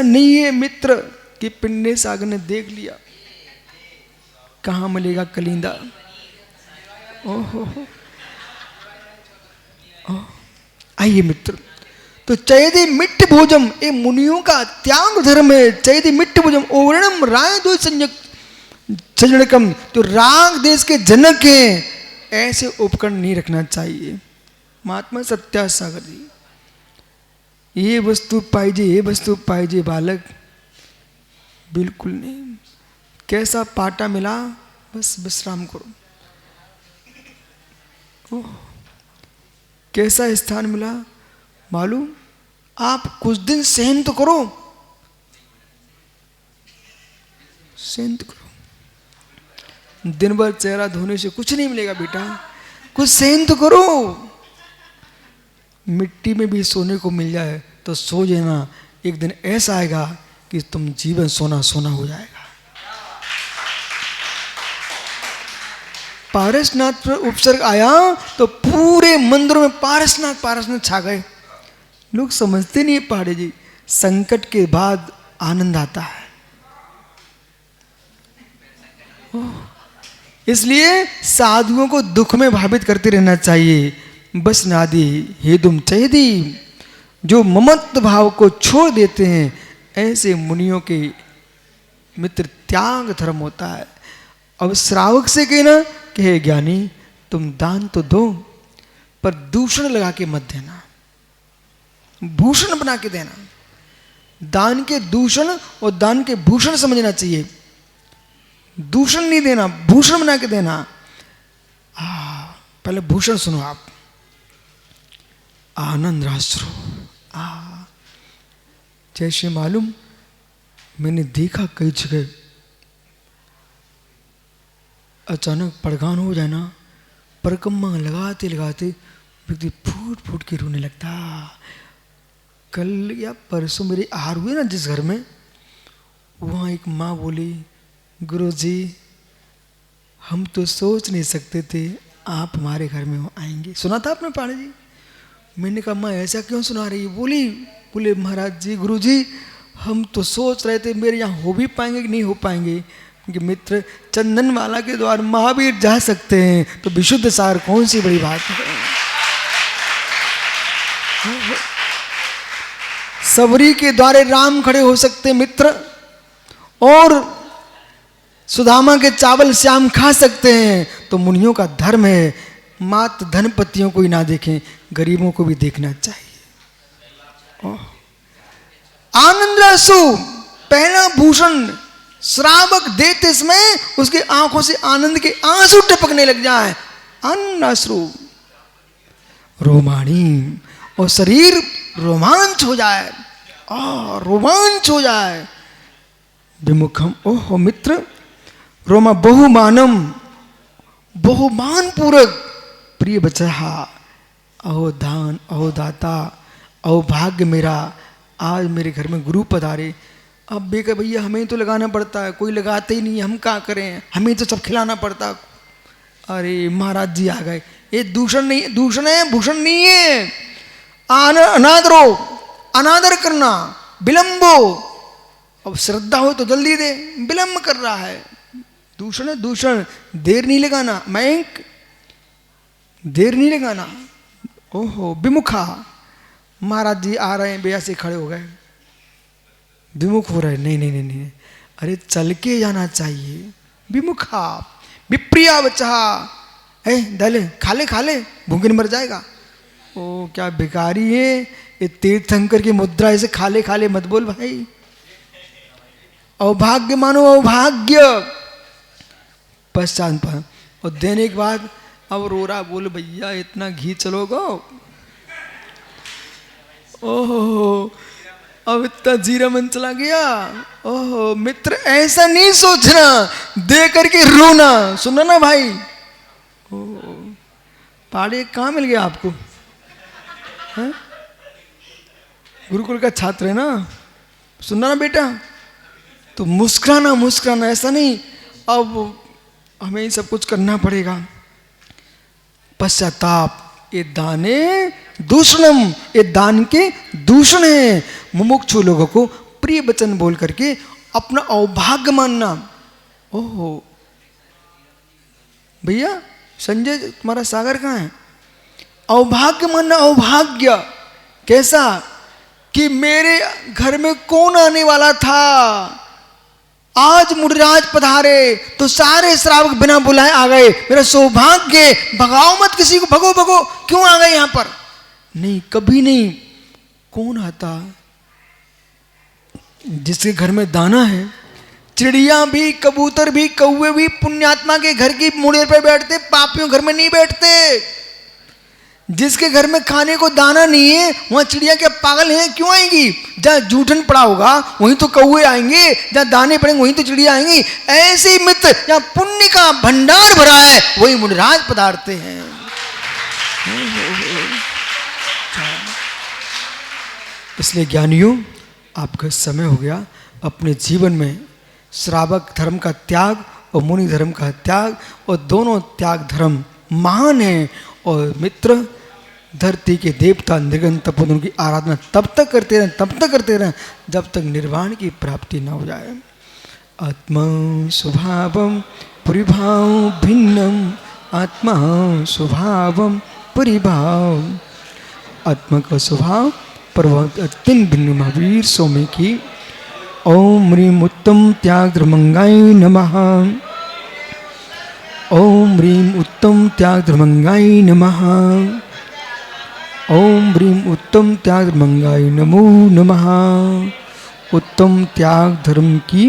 नहीं है मित्र कि पिंडे सागर ने देख लिया कहाँ मिलेगा कलिंदा। ओहो, आइए मित्र, तो चयदि मिट्ट भोजम, ये मुनियों का त्याग धर्म है। चयदि मिट्ट भोजम ओरणम राय दो संजनकम, जो राग देश के जनक हैं, ऐसे उपकरण नहीं रखना चाहिए। महात्मा सत्यासागर जी, ये वस्तु पाइजे बालक, बिल्कुल नहीं। कैसा पाटा मिला बस विश्राम करो। ओह, कैसा स्थान मिला मालूम, आप कुछ दिन सहन तो करो, दिन भर चेहरा धोने से कुछ नहीं मिलेगा बेटा, कुछ सहन तो करो। मिट्टी में भी सोने को मिल जाए तो सो जाना, एक दिन ऐसा आएगा कि तुम जीवन सोना सोना हो जाएगा। पारसनाथ पर उपसर्ग आया तो पूरे मंदिरों में पारसनाथ छा गए। लोग समझते नहीं पहाड़ी जी, संकट के बाद आनंद आता है। इसलिए साधुओं को दुख में भावित करते रहना चाहिए। बस नादि हेदुम चेदी, जो ममत्व भाव को छोड़ देते हैं, ऐसे मुनियों के मित्र त्याग धर्म होता है। अब श्रावक से कहना कि हे ज्ञानी, तुम दान तो दो पर दूषण लगा के मत देना, भूषण बना के देना। दान के दूषण और दान के भूषण समझना चाहिए। दूषण नहीं देना, भूषण बना के देना। पहले भूषण सुनो आप। आनंद राश्रु, जैसे मालूम, मैंने देखा कई जगह अचानक पड़गान हो जाए ना, परकम्मा लगाते लगाते व्यक्ति फूट फूट के रोने लगता। कल या परसों मेरे आहार हुए ना जिस घर में, वहाँ एक माँ बोली, गुरुजी हम तो सोच नहीं सकते थे आप हमारे घर में आएंगे। सुना था आपने पाड़े जी? मैंने कहा माँ ऐसा क्यों सुना रही है? बोले महाराज जी, गुरुजी हम तो सोच रहे थे मेरे यहाँ हो भी पाएंगे कि नहीं हो पाएंगे, क्योंकि मित्र चंदन वाला के द्वार महावीर जा सकते हैं तो विशुद्ध सार कौन सी बड़ी बात है। सबरी के द्वारे राम खड़े हो सकते मित्र, और सुदामा के चावल श्याम खा सकते हैं। तो मुनियों का धर्म है मात्र धनपतियों को ही ना देखें, गरीबों को भी देखना चाहिए। आनंद रसु, पहला भूषण श्रावक देते समय उसकी आंखों से आनंद के आंसू टपकने लग जाए। आनंद अश्रु रोमाणी, और शरीर रोमांच हो जाए, रोमांच हो जाए। विमुखम, ओहो मित्र, रोमा बहुमानम, बहुमान पूर्वक प्रिय बचहा, अहो दान, अहो दाता, अहो भाग्य मेरा, आज मेरे घर में गुरु पधारे। अब बेका भैया हमें तो लगाना पड़ता है, कोई लगाते ही नहीं, हम क्या करें, हमें तो सब खिलाना पड़ता। अरे महाराज जी आ गए, ये दूषण नहीं, दूषण है, भूषण नहीं है। अनादरो, अनादर करना, विलंबो। अब श्रद्धा हो तो जल्दी दे, विलंब कर रहा है, दूषण है दूषण। देर नहीं लगाना, मयंक देर नहीं लगाना। ओहो विमुखा, महाराज जी आ रहे हैं, बेया से खड़े हो गए, विमुख हो रहे। नहीं नहीं नहीं नहीं, अरे चल के जाना चाहिए। विमुखा विप्रिया बच्चा, दले खा ले भूखे मर जाएगा। ओ क्या भिखारी है ये, तीर्थंकर की मुद्रा ऐसे खा ले मत बोल भाई। अभाग्य मानो अभाग्य। पश्चात पर और देने के बाद अब रो रहा, बोल भैया इतना घी चलोगा। ओहो अब इतना जीरा मन चला गया। ओहो मित्र ऐसा नहीं सोचना, दे करके रोना, सुना ना भाई। ओहो पहाड़ी कहाँ मिल गया आपको, है? गुरुकुल का छात्र है ना, सुनना ना बेटा, तो मुस्कुराना मुस्कुराना, ऐसा नहीं अब हमें ही सब कुछ करना पड़ेगा। पश्चाताप, ये दाने दूषणम, ये दान के दूषण है। मुमुक्षु लोगों को प्रिय वचन बोल करके अपना अभाग्य मानना। ओहो भैया संजय तुम्हारा सागर कहाँ है? अभाग्य मानना, अभाग्य कैसा कि मेरे घर में कौन आने वाला था, आज मुनिराज पधारे तो सारे श्रावक बिना बुलाए आ गए, मेरा सौभाग्य, भगाओ मत किसी को, भगो भगो, क्यों आ गए यहां पर? नहीं कभी नहीं। कौन आता? जिसके घर में दाना है, चिड़िया भी, कबूतर भी, कौवे भी पुण्यात्मा के घर की मुड़े पे बैठते, पापियों घर में नहीं बैठते। जिसके घर में खाने को दाना नहीं है, वहां चिड़िया क्या पागल हैं, क्यों आएंगी? जहां जूठन पड़ा होगा वहीं तो कौवे आएंगे, जहां दाने पड़ेंगे वहीं तो चिड़िया आएंगी। ऐसे ही मित्र जहां पुण्य का भंडार भरा है वही मुनिराज पधारते हैं। इसलिए ज्ञानियों, आपका समय हो गया अपने जीवन में श्रावक धर्म का त्याग और मुनि धर्म का त्याग, और दोनों त्याग धर्म महान है। और मित्र धरती के देवता निर्गन तपोधन उनकी आराधना तब तक करते रहें, तब तक करते रहें जब तक निर्वाण की प्राप्ति न हो जाए। आत्मा स्वभावम परिभाव भिन्नम, आत्मा स्वभावम परिभाव। आत्मा का स्वभाव पर्वत अत्यंत भिन्न। महावीर स्वामी की ओम ह्रीम उत्तम त्याग धर्मंगाय नमः। ओम ह्रीम उत्तम त्याग धर्मंगाय नमः। ओम ह्रीम उत्तम त्याग धर्मंगाय नमो नमः। उत्तम त्याग धर्म की